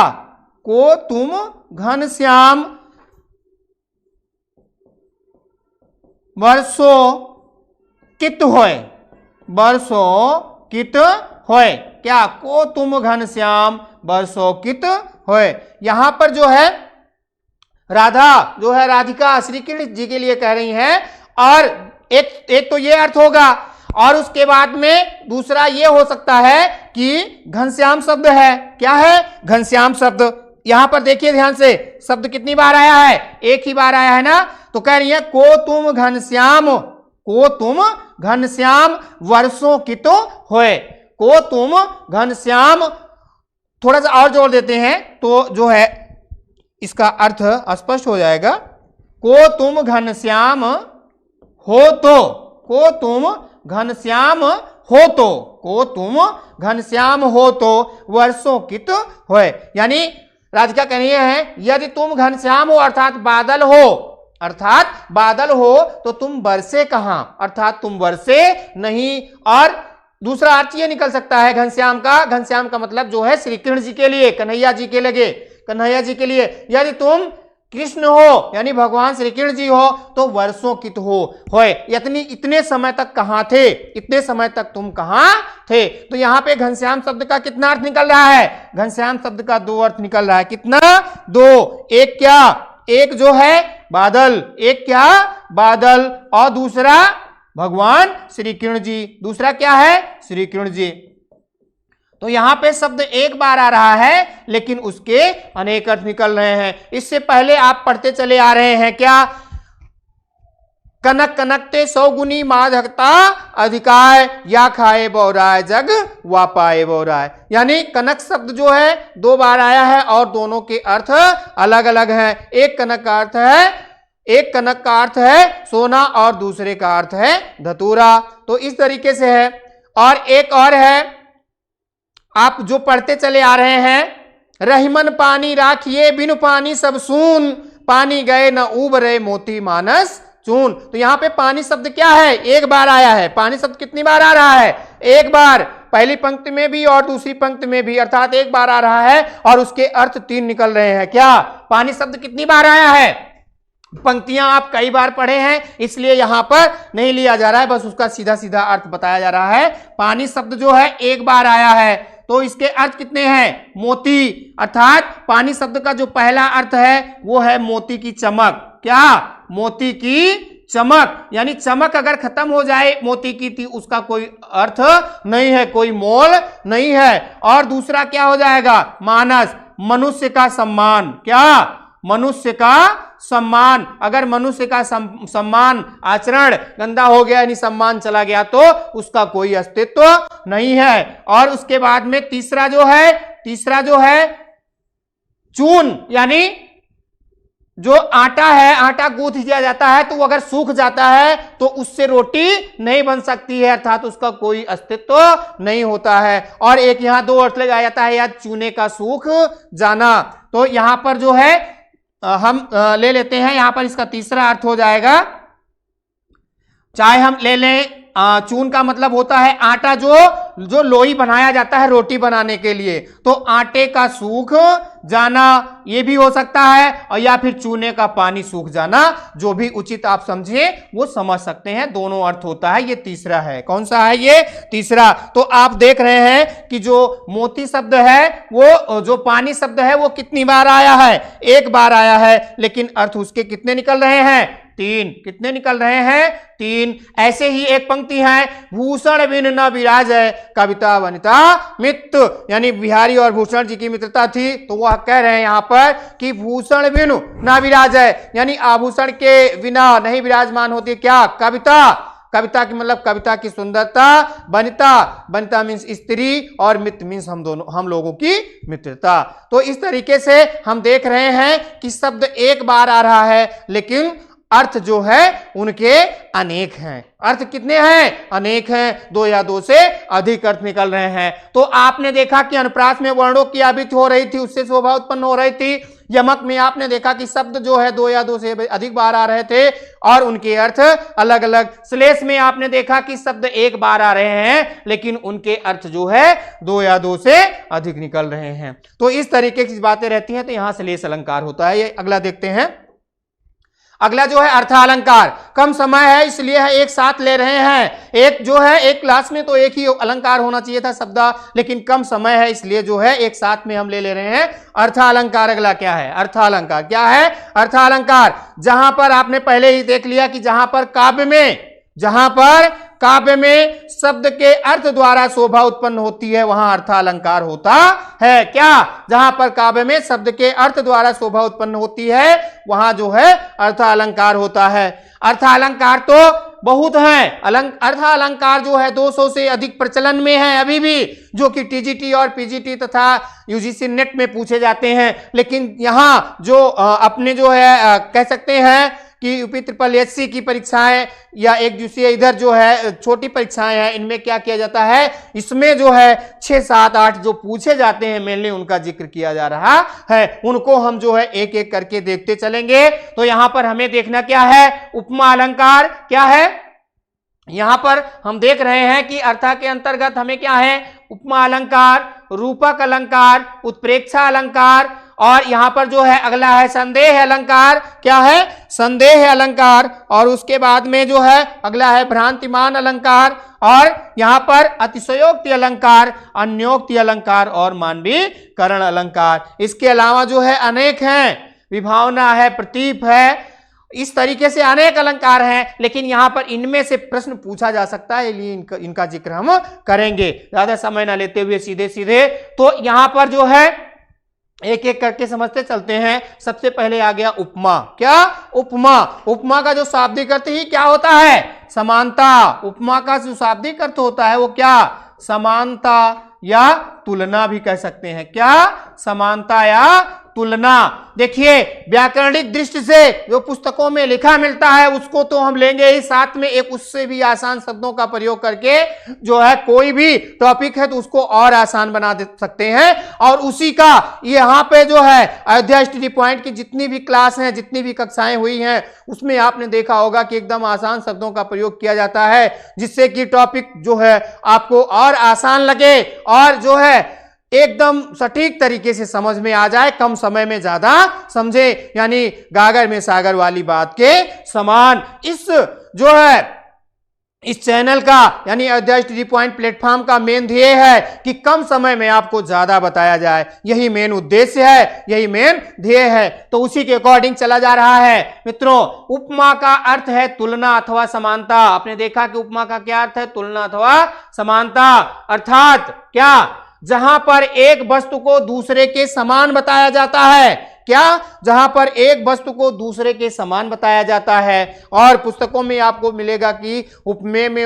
को तुम घन श्याम, वर्षो कित होय, वर्षो कित होय, क्या? को तुम घन श्याम वर्षो कित होय। यहां पर जो है राधा जो है, राधिका श्री कृष्ण जी के लिए कह रही हैं। और एक तो ये अर्थ होगा, और उसके बाद में दूसरा ये हो सकता है कि घनश्याम शब्द है। क्या है? घनश्याम शब्द। यहां पर देखिए ध्यान से, शब्द कितनी बार आया है? एक ही बार आया है ना। तो कह रही है को तुम घनश्याम, को तुम घनश्याम वर्षों की तो होए, को तुम घनश्याम। थोड़ा सा और जोड़ देते हैं तो जो है इसका अर्थ स्पष्ट हो जाएगा। को तुम घनश्याम हो तो, को तुम घनश्याम हो तो, को तुम घनश्याम हो तो वर्षों कित होए। यानी राधिका कह रही है, यदि तुम घनश्याम हो अर्थात बादल हो, अर्थात बादल हो, तो तुम बरसे कहां? अर्थात तुम बरसे नहीं। और दूसरा अर्थ ये निकल सकता है घनश्याम का, घनश्याम का मतलब जो है श्री कृष्ण जी के लिए, कन्हैया जी के लगे, कन्हैया जी के लिए। यदि तुम कृष्ण हो यानी भगवान श्री कृष्ण जी हो, तो वर्षों कित होए, इतने समय तक कहां थे? इतने समय तक तुम कहां थे? तो यहां पे घनश्याम शब्द का कितना अर्थ निकल रहा है? घनश्याम शब्द का दो अर्थ निकल रहा है। कितना? दो। एक क्या? एक जो है बादल, एक क्या? बादल, और दूसरा भगवान श्री कृष्ण जी। दूसरा क्या है? श्री कृष्ण जी। तो यहां पे शब्द एक बार आ रहा है, लेकिन उसके अनेक अर्थ निकल रहे हैं। इससे पहले आप पढ़ते चले आ रहे हैं क्या? कनक कनकते सौगुनी माधकता अधिकाय, या खाए बौराय जग वापाए बौराय। यानी कनक शब्द जो है दो बार आया है और दोनों के अर्थ अलग अलग हैं। एक कनक का अर्थ है, एक कनक का अर्थ है सोना और दूसरे का अर्थ है धतूरा। तो इस तरीके से है। और एक और है, आप जो पढ़ते चले आ रहे हैं, रहीमन पानी राखिए बिनु पानी सब सून, पानी गए न उबरे मोती मानस चून। तो यहां पे पानी शब्द क्या है? एक बार आया है। पानी शब्द कितनी बार आ रहा है? एक बार, पहली पंक्ति में भी और दूसरी पंक्ति में भी, अर्थात एक बार आ रहा है और उसके अर्थ तीन निकल रहे हैं। क्या? पानी शब्द कितनी बार आया है? पंक्तियां आप कई बार पढ़े हैं, इसलिए यहां पर नहीं लिया जा रहा है, बस उसका सीधा सीधा अर्थ बताया जा रहा है। पानी शब्द जो है एक बार आया है, तो इसके अर्थ कितने हैं? मोती। अर्थात पानी शब्द का जो पहला अर्थ है वो है मोती की चमक। क्या? मोती की चमक। यानी चमक अगर खत्म हो जाए मोती की, थी उसका कोई अर्थ नहीं है, कोई मोल नहीं है। और दूसरा क्या हो जाएगा? मानस, मनुष्य का सम्मान। क्या? मनुष्य का सम्मान, अगर मनुष्य का सम्मान आचरण गंदा हो गया यानी सम्मान चला गया तो उसका कोई अस्तित्व नहीं है। और उसके बाद में तीसरा जो है चून, यानी जो आटा है, आटा गूंथ दिया जाता है तो वो अगर सूख जाता है तो उससे रोटी नहीं बन सकती है, अर्थात उसका कोई अस्तित्व नहीं होता है। और एक यहां दो अर्थ लगाया जाता है, या चूने का सूख जाना। तो यहां पर जो है हम ले लेते हैं, यहां पर इसका तीसरा अर्थ हो जाएगा, चाहे हम ले लें चून का मतलब होता है आटा जो लोई बनाया जाता है रोटी बनाने के लिए, तो आटे का सूख जाना ये भी हो सकता है, और या फिर चूने का पानी सूख जाना, जो भी उचित आप समझे वो समझ सकते हैं, दोनों अर्थ होता है। ये तीसरा है, कौन सा है ये तीसरा। तो आप देख रहे हैं कि जो मोती शब्द है, वो जो पानी शब्द है वो कितनी बार आया है, एक बार आया है, लेकिन अर्थ उसके कितने निकल रहे हैं, तीन। कितने निकल रहे हैं, तीन। ऐसे ही एक पंक्ति है, भूषण बिन न विराजय कविता वनिता मित्र, यानी बिहारी और भूषण जी की मित्रता थी, तो वह कह रहे हैं यहां पर कि भूषण बिन न विराजय, यानी आभूषण के बिना नहीं विराजमान होती क्या, कविता। कविता की मतलब कविता की सुंदरता, वनिता मीन्स स्त्री, और मित्र मीन्स हम लोगों की मित्रता। तो इस तरीके से हम देख रहे हैं कि शब्द एक बार आ रहा है, लेकिन अर्थ जो है उनके अनेक हैं। अर्थ कितने हैं, अनेक हैं, दो या दो से अधिक अर्थ निकल रहे हैं। तो आपने देखा कि अनुप्रास में वर्णों की आवृत्ति हो रही थी, उससे शोभा उत्पन्न हो रही थी। यमक में आपने देखा कि शब्द जो है दो या दो से अधिक बार आ रहे थे और उनके अर्थ अलग अलग। श्लेष में आपने देखा कि शब्द एक बार आ रहे हैं, लेकिन उनके अर्थ जो है दो या दो से अधिक निकल रहे हैं। तो इस तरीके की बातें रहती हैं, तो यहां श्लेष अलंकार होता है। ये अगला देखते हैं। अगला जो है अर्थालंकार। कम समय है इसलिए है एक साथ ले रहे हैं। एक जो है एक क्लास में तो एक ही अलंकार होना चाहिए था शब्द, लेकिन कम समय है इसलिए जो है एक साथ में हम ले रहे हैं अर्थालंकार। अगला क्या है, अर्थालंकार। क्या है अर्थालंकार, जहां पर आपने पहले ही देख लिया कि जहां पर काव्य में शब्द के अर्थ द्वारा शोभा उत्पन्न होती है वहां अर्थालंकार होता है। क्या, जहां पर काव्य में शब्द के अर्थ द्वारा शोभा उत्पन्न होती है वहां जो है अर्थालंकार होता है। अर्थालंकार तो बहुत हैं। अर्थालंकार जो है 200 से अधिक प्रचलन में है अभी भी, जो कि टीजीटी और पीजीटी तथा यूजीसी नेट में पूछे जाते हैं। लेकिन यहां जो अपने जो है कह सकते हैं कि यूपी ट्रिपल एससी की परीक्षाएं या एक दूसरी इधर जो है छोटी परीक्षाएं हैं, इनमें क्या किया जाता है, इसमें जो है 6, 7, 8 जो पूछे जाते हैं मेनली उनका जिक्र किया जा रहा है। उनको हम जो है एक एक करके देखते चलेंगे। तो यहां पर हमें देखना क्या है, उपमा अलंकार क्या है। यहां पर हम देख रहे हैं कि अर्था के अंतर्गत हमें क्या है, उपमा अलंकार, रूपक अलंकार, उत्प्रेक्षा अलंकार, और यहां पर जो है अगला है संदेह अलंकार। क्या है, संदेह अलंकार। और उसके बाद में जो है अगला है भ्रांतिमान अलंकार, और यहां पर अतिशयोक्ति अलंकार, अन्योक्ति अलंकार और मानवीकरण अलंकार। इसके अलावा जो है अनेक हैं, विभावना है, प्रतीप है, इस तरीके से अनेक अलंकार हैं। लेकिन यहां पर इनमें से प्रश्न पूछा जा सकता है, इसलिए इनका जिक्र हम करेंगे, ज्यादा समय ना लेते हुए सीधे सीधे। तो यहां पर जो है एक एक करके समझते चलते हैं। सबसे पहले आ गया उपमा। क्या, उपमा। उपमा का जो शाब्दिक अर्थ ही क्या होता है, समानता। उपमा का जो शाब्दिक अर्थ होता है वो क्या, समानता या तुलना भी कह सकते हैं। क्या, समानता या तुलना। देखिए व्याकरणिक दृष्टि से जो पुस्तकों में लिखा मिलता है उसको तो हम लेंगे ही, साथ में एक उससे भी आसान शब्दों का प्रयोग करके जो है कोई भी टॉपिक है तो उसको और आसान बना दे सकते हैं। और उसी का यहाँ पे जो है अयोध्या स्टडी पॉइंट की जितनी भी क्लास हैं, जितनी भी कक्षाएं हुई हैं, उसमें आपने देखा होगा कि एकदम आसान शब्दों का प्रयोग किया जाता है, जिससे कि टॉपिक जो है आपको और आसान लगे और जो है एकदम सटीक तरीके से समझ में आ जाए, कम समय में ज्यादा समझे, यानी गागर में सागर वाली बात के समान। इस जो है इस चैनल का यानी अयोध्या स्टडी पॉइंट प्लेटफॉर्म का मेन ध्येय है कि कम समय में आपको ज्यादा बताया जाए, यही मेन उद्देश्य है, यही मेन ध्येय है। तो उसी के अकॉर्डिंग चला जा रहा है। मित्रों, उपमा का अर्थ है तुलना अथवा समानता। आपने देखा कि उपमा का क्या अर्थ है, तुलना अथवा समानता। अर्थात क्या, जहां पर एक वस्तु को दूसरे के समान बताया जाता है। क्या? जहां पर एक वस्तु को दूसरे के समान बताया जाता है। और पुस्तकों में आपको मिलेगा कि उपमेय में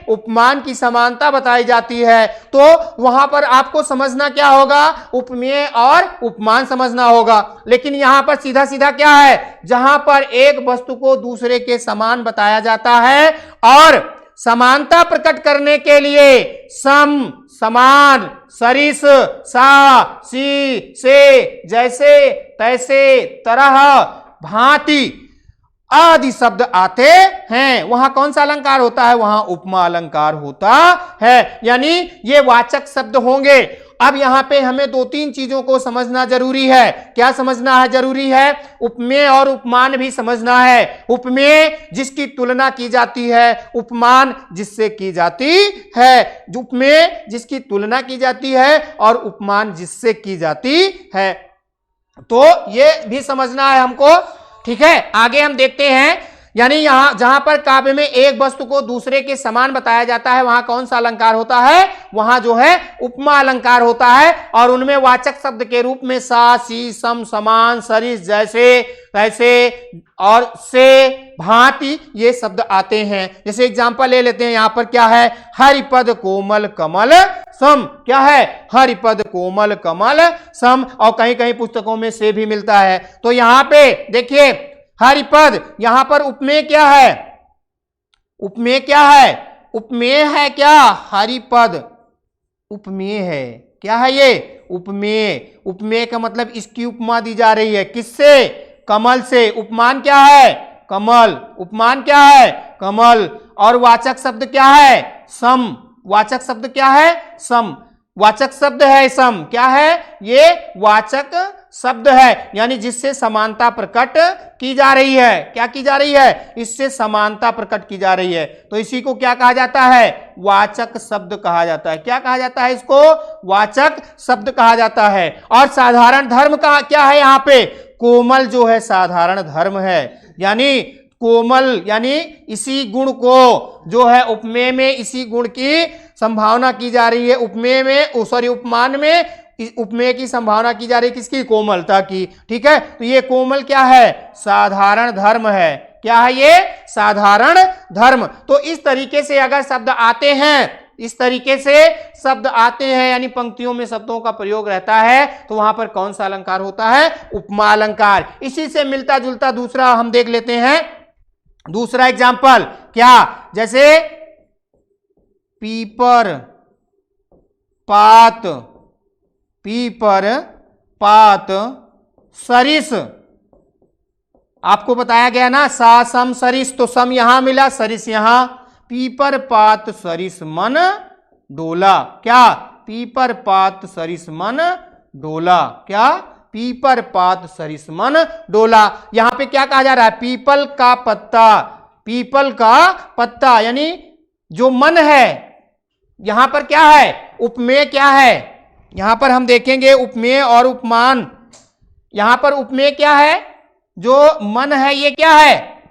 उपमान की समानता बताई जाती है। तो वहां पर आपको समझना क्या होगा? उपमेय और उपमान समझना होगा। लेकिन यहां पर सीधा सीधा क्या है? जहां पर एक वस्तु को दूसरे के समान बताया जाता है और समानता प्रकट करने के लिए सम, समान, सरिस, सा, सी, से, जैसे, तैसे, तरह, भांति आदि शब्द आते हैं, वहां कौन सा अलंकार होता है? वहां उपमा अलंकार होता है, यानी ये वाचक शब्द होंगे। अब यहां पे हमें दो तीन चीजों को समझना जरूरी है। क्या समझना है? जरूरी है उपमेय और उपमान भी समझना है। उपमेय जिसकी तुलना की जाती है, उपमान जिससे की जाती है। उपमेय जिसकी तुलना की जाती है और उपमान जिससे की जाती है, तो ये भी समझना है हमको। ठीक है, आगे हम देखते हैं। यानी यहां जहां पर काव्य में एक वस्तु को दूसरे के समान बताया जाता है, वहां कौन सा अलंकार होता है? वहां जो है उपमा अलंकार होता है। और उनमें वाचक शब्द के रूप में सा, सी, सम, समान, सरिस, जैसे, तैसे और से, भांति ये शब्द आते हैं। जैसे एग्जांपल ले लेते हैं, यहां पर क्या है? हरिपद कोमल कमल सम। क्या है? हरिपद कोमल कमल सम। और कहीं कहीं पुस्तकों में से भी मिलता है। तो यहां पे देखिए हरिपद, यहां पर उपमेय क्या है? उपमेय क्या है? उपमेय है क्या? हरिपद उपमेय है। क्या है ये? उपमेय। उपमेय का मतलब इसकी उपमा दी जा रही है। किससे? कमल से। उपमान क्या है? कमल। उपमान क्या है? कमल। और वाचक शब्द क्या है? सम। वाचक शब्द क्या है? सम। वाचक शब्द है सम। क्या है? ये वाचक शब्द है, यानी जिससे समानता प्रकट की जा रही है। क्या की जा रही है? इससे समानता प्रकट की जा रही है। तो इसी को क्या कहा जाता है? वाचक शब्द कहा जाता है। क्या कहा जाता है इसको? वाचक शब्द कहा जाता है। और साधारण धर्म का क्या है? यहां पे कोमल जो है साधारण धर्म है, यानी कोमल, यानी इसी गुण को जो है उपमेय में इसी गुण की संभावना की जा रही है। उपमेय में उपमान में उपमेय की संभावना की जा रही है किसकी? कोमलता की। ठीक है, तो ये कोमल क्या है? साधारण धर्म है। क्या है ये? साधारण धर्म। तो इस तरीके से अगर शब्द आते हैं, इस तरीके से शब्द आते हैं, यानी पंक्तियों में शब्दों का प्रयोग रहता है, तो वहां पर कौन सा अलंकार होता है? उपमा अलंकार। इसी से मिलता जुलता दूसरा हम देख लेते हैं। दूसरा एग्जाम्पल क्या? जैसे पीपर पात, पीपर पात सरिस। आपको बताया गया ना सा, सम, सरिस, तो सम यहां मिला, सरिस यहां। पीपर पात सरिस मन डोला। क्या? पीपर पात सरिस मन डोला। क्या? पीपर पात सरिस मन डोला। यहां पे क्या कहा जा रहा है? पीपल का पत्ता, पीपल का पत्ता, यानी जो मन है। यहां पर क्या है? उपमेय क्या है? यहां पर हम देखेंगे उपमेय और उपमान। यहां पर उपमेय क्या है? जो मन है ये क्या है?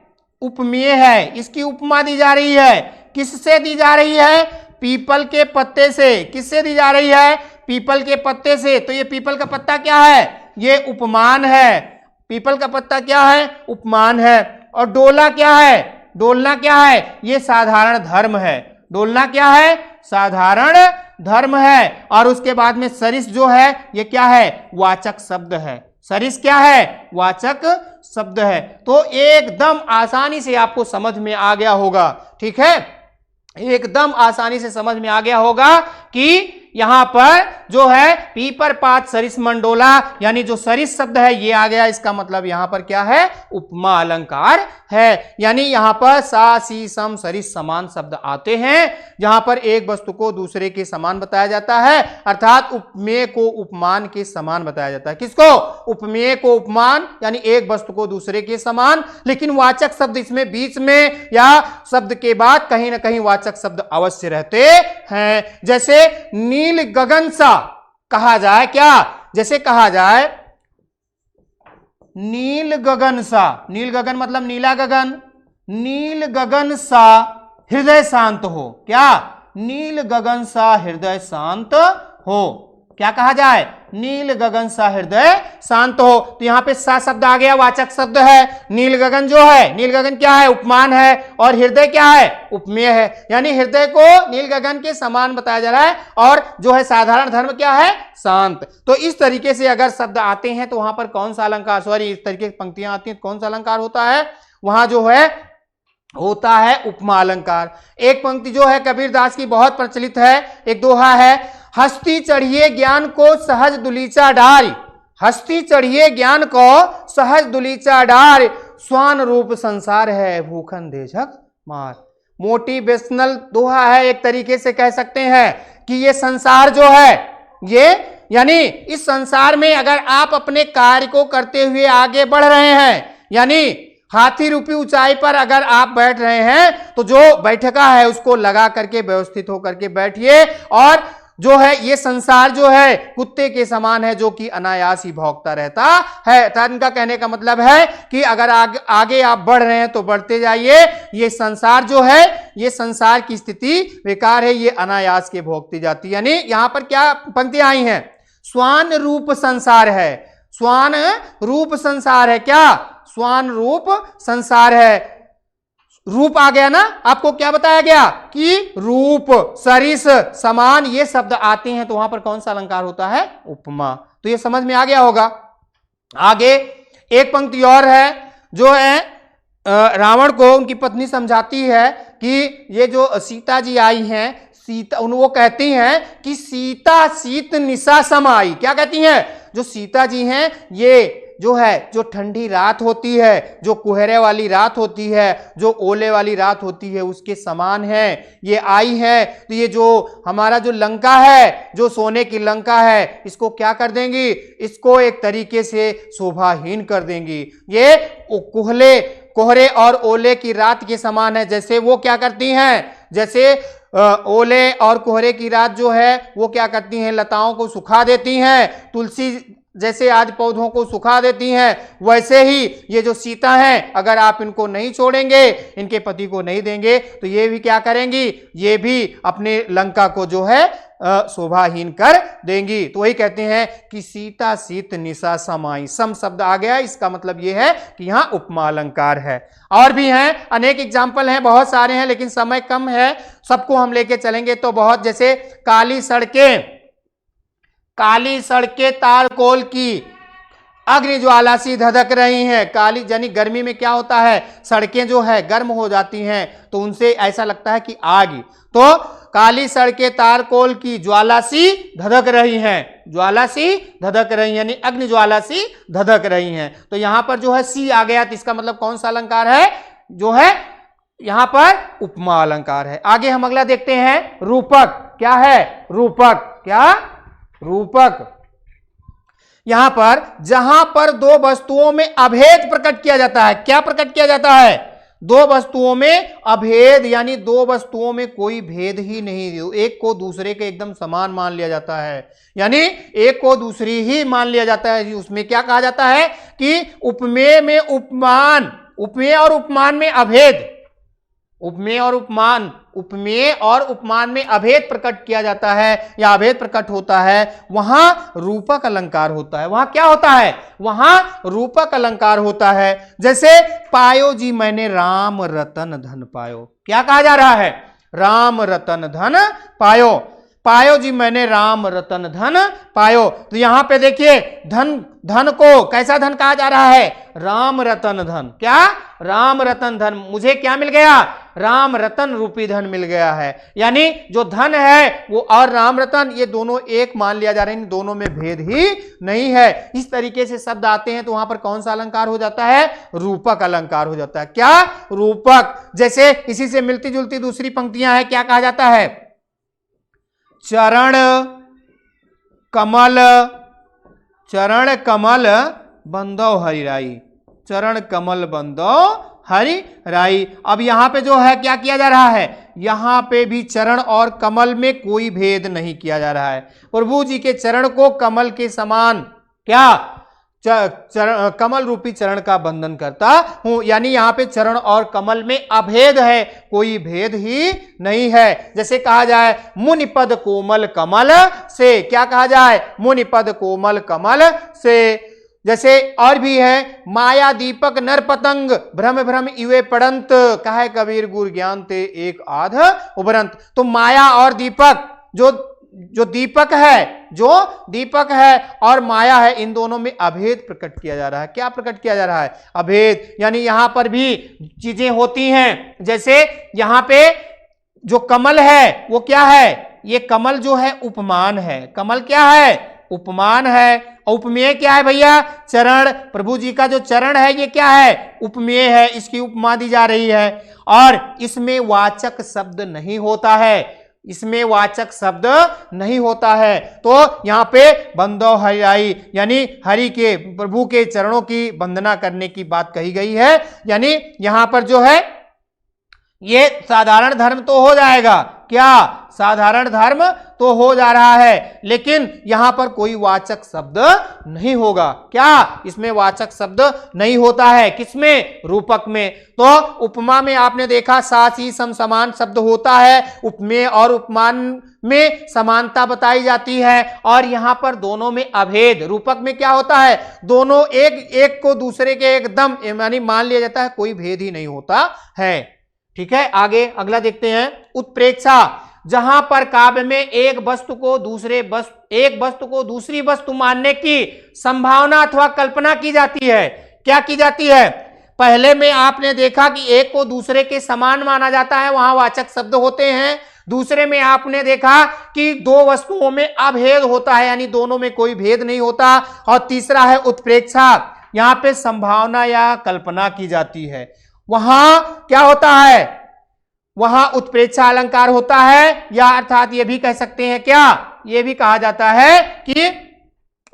उपमेय है। इसकी उपमा दी जा रही है। किससे दी जा रही है? पीपल के पत्ते से। किससे दी जा रही है? पीपल के पत्ते से। तो ये पीपल का पत्ता क्या है? ये उपमान है। पीपल का पत्ता क्या है? उपमान है। और डोला क्या है? डोलना क्या है? ये साधारण धर्म है। डोलना क्या है? साधारण धर्म है। और उसके बाद में सरिस जो है ये क्या है? वाचक शब्द है। सरिस क्या है? वाचक शब्द है। तो एकदम आसानी से आपको समझ में आ गया होगा। ठीक है, एकदम आसानी से समझ में आ गया होगा कि यहां पर जो है पीपर पात सरिस मंडोला, यानी जो सरिस शब्द है ये आ गया। इसका मतलब यहां पर क्या है? उपमा अलंकार है। यानी यहां पर सा, सी, सम, सरिस समान शब्द आते हैं, जहां पर एक वस्तु को दूसरे के समान बताया जाता है, अर्थात उपमेय को उपमान के समान बताया जाता है। किसको? उपमेय को उपमान, यानी एक वस्तु को दूसरे के समान। लेकिन वाचक शब्द इसमें बीच में या शब्द के बाद कहीं ना कहीं वाचक शब्द अवश्य रहते हैं। जैसे नील गगन सा कहा जाए। क्या? जैसे कहा जाए नील गगन सा। नील गगन मतलब नीला गगन। नील गगन सा हृदय शांत हो। क्या? नील गगन सा हृदय शांत हो। क्या कहा जाए, नील गगन सा हृदय शांत हो। तो यहां पे सा शब्द आ गया, वाचक शब्द है। नील गगन जो है, नील गगन क्या है, उपमान है, और हृदय क्या है, उपमेय है। यानी हृदय को नील गगन के समान बताया जा रहा है, और जो है साधारण धर्म क्या है, शांत। तो इस तरीके से अगर शब्द आते हैं तो वहां पर कौन सा अलंकार, सॉरी इस तरीके की पंक्तियां आती हैं, कौन सा अलंकार होता है, वहां जो है होता है उपमा अलंकार। एक पंक्ति जो है कबीरदास की बहुत प्रचलित है, एक दोहा है, हस्ती चढ़िए ज्ञान को सहज दुलीचा डार, हस्ती चढ़िए ज्ञान को सहज दुलीचा डार, स्वान रूप संसार है भूखन देझक मार। मोटिवेशनल दोहा है, एक तरीके से कह सकते हैं कि ये संसार जो है, ये यानी इस संसार में अगर आप अपने कार्य को करते हुए आगे बढ़ रहे हैं, यानी हाथी रूपी ऊंचाई पर अगर आप बैठ रहे हैं तो जो बैठका है उसको लगा करके व्यवस्थित होकर के बैठिए, और जो है ये संसार जो है कुत्ते के समान है जो कि अनायास ही भौंकता रहता है। तो इनका कहने का मतलब है कि अगर आगे आप बढ़ रहे हैं तो बढ़ते जाइए, ये संसार जो है, ये संसार की स्थिति बेकार है, ये अनायास के भोगती जाती है। यानी यहां पर क्या पंक्तियां आई हैं, स्वान रूप संसार है, स्वान रूप संसार है, क्या स्वान रूप संसार है। रूप आ गया ना, आपको क्या बताया गया कि रूप, सरिस, समान ये शब्द आते हैं तो वहां पर कौन सा अलंकार होता है, उपमा। तो ये समझ में आ गया होगा। आगे एक पंक्ति और है, जो है रावण को उनकी पत्नी समझाती है कि ये जो सीता जी आई हैं, सीता, वो कहती हैं कि सीता शीत निशा समाई। क्या कहती हैं, जो सीता जी हैं ये जो है, जो ठंडी रात होती है, जो कुहरे वाली रात होती है, जो ओले वाली रात होती है, उसके समान है ये आई है। तो ये जो हमारा जो लंका है, जो सोने की लंका है, इसको क्या कर देंगी, इसको एक तरीके से शोभाहीन कर देंगी। ये कोहरे और ओले की रात के समान है। जैसे वो क्या करती हैं, जैसे ओले और कोहरे की रात जो है वो क्या करती हैं, लताओं को सुखा देती हैं, तुलसी जैसे आज पौधों को सुखा देती हैं, वैसे ही ये जो सीता हैं, अगर आप इनको नहीं छोड़ेंगे, इनके पति को नहीं देंगे, तो ये भी क्या करेंगी, ये भी अपने लंका को जो है शोभाहीन कर देंगी। तो वही कहते हैं कि सीता शीत निशा समाई, सम शब्द आ गया, इसका मतलब ये है कि यहाँ उपमा अलंकार है। और भी हैं, अनेक एग्जाम्पल हैं, बहुत सारे हैं, लेकिन समय कम है, सबको हम लेके चलेंगे तो बहुत, जैसे काली सड़कें तारकोल की अग्नि ज्वाला सी धधक रही हैं। काली यानी गर्मी में क्या होता है, सड़कें जो है गर्म हो जाती हैं, तो उनसे ऐसा लगता है कि आग। तो काली सड़कें तारकोल की ज्वाला सी धधक रही हैं, ज्वाला सी धधक रही यानी अग्नि ज्वाला सी धधक रही हैं। तो यहां पर जो है सी आ गया, तो इसका मतलब कौन सा अलंकार है, जो है यहां पर उपमा अलंकार है। आगे हम अगला देखते हैं, रूपक। क्या है, रूपक, क्या रूपक। यहां पर जहां पर दो वस्तुओं में अभेद प्रकट किया जाता है, क्या प्रकट किया जाता है, दो वस्तुओं में अभेद, यानी दो वस्तुओं में कोई भेद ही नहीं, एक को दूसरे के एकदम समान मान लिया जाता है, यानी एक को दूसरी ही मान लिया जाता है। उसमें क्या कहा जाता है कि उपमेय में उपमान, उपमेय और उपमान में अभेद, उपमेय और उपमान में अभेद प्रकट किया जाता है या अभेद प्रकट होता है, वहां रूपक अलंकार होता है। वहां क्या होता है, वहां रूपक अलंकार होता है। जैसे पायो जी मैंने राम रतन धन पायो, क्या कहा जा रहा है, राम रतन धन पायो, पायो जी मैंने राम रतन धन पायो। तो यहां पे देखिए धन को कैसा धन कहा जा रहा है, राम रतन धन, क्या राम रतन धन, मुझे क्या मिल गया, राम रतन रूपी धन मिल गया है। यानी जो धन है वो और राम रतन, ये दोनों एक मान लिया जा रहा है, इन दोनों में भेद ही नहीं है। इस तरीके से शब्द आते हैं तो वहां पर कौन सा अलंकार हो जाता है, रूपक अलंकार हो जाता है। क्या, रूपक। जैसे इसी से मिलती जुलती दूसरी पंक्तियां हैं, क्या कहा जाता है, चरण कमल बंदो हरिराई, चरण कमल बंदो हरिराई। अब यहां पे जो है क्या किया जा रहा है, यहां पे भी चरण और कमल में कोई भेद नहीं किया जा रहा है। प्रभु जी के चरण को कमल के समान, क्या कमल रूपी चरण का बंधन करता हूं। यानी यहां पे चरण और कमल में अभेद है, कोई भेद ही नहीं है। जैसे कहा जाए मुनिपद कोमल कमल से, क्या कहा जाए, मुनिपद कोमल कमल से। जैसे और भी है, माया दीपक नर पतंग भ्रम भ्रम इवे पड़ंत, कहे कबीर गुर ज्ञान ते एक आध उबरंत। तो माया और दीपक, जो दीपक है और माया है, इन दोनों में अभेद प्रकट किया जा रहा है। क्या प्रकट किया जा रहा है, अभेद। यानी यहां पर भी चीजें होती हैं। जैसे यहां पे जो कमल है वो क्या है, ये कमल जो है उपमान है। कमल क्या है, उपमान है। उपमेय क्या है भैया, चरण। प्रभु जी का जो चरण है ये क्या है, उपमेय है, इसकी उपमा दी जा रही है। और इसमें वाचक शब्द नहीं होता है, इसमें वाचक शब्द नहीं होता है। तो यहां पे बंदो हरियाई, यानी हरि के, प्रभु के चरणों की वंदना करने की बात कही गई है। यानी यहां पर जो है ये साधारण धर्म तो हो जाएगा, क्या साधारण धर्म तो हो जा रहा है, लेकिन यहां पर कोई वाचक शब्द नहीं होगा। क्या इसमें वाचक शब्द नहीं होता है, किसमें, रूपक में। तो उपमा में आपने देखा सासी सम समान शब्द होता है, उपमेय और उपमान में समानता बताई जाती है, और यहां पर दोनों में अभेद। रूपक में क्या होता है, दोनों एक को दूसरे के एकदम यानी मान लिया जाता है, कोई भेद ही नहीं होता है। ठीक है, आगे अगला देखते हैं, उत्प्रेक्षा। जहां पर काव्य में एक वस्तु को दूसरी वस्तु मानने की संभावना अथवा कल्पना की जाती है। क्या की जाती है, पहले में आपने देखा कि एक को दूसरे के समान माना जाता है, वहां वाचक शब्द होते हैं। दूसरे में आपने देखा कि दो वस्तुओं में अभेद होता है, यानी दोनों में कोई भेद नहीं होता। और तीसरा है उत्प्रेक्षा, यहां पे संभावना या कल्पना की जाती है। वहां क्या होता है, वहां उत्प्रेक्षा अलंकार होता है, या अर्थात ये भी कह सकते हैं, क्या ये भी कहा जाता है कि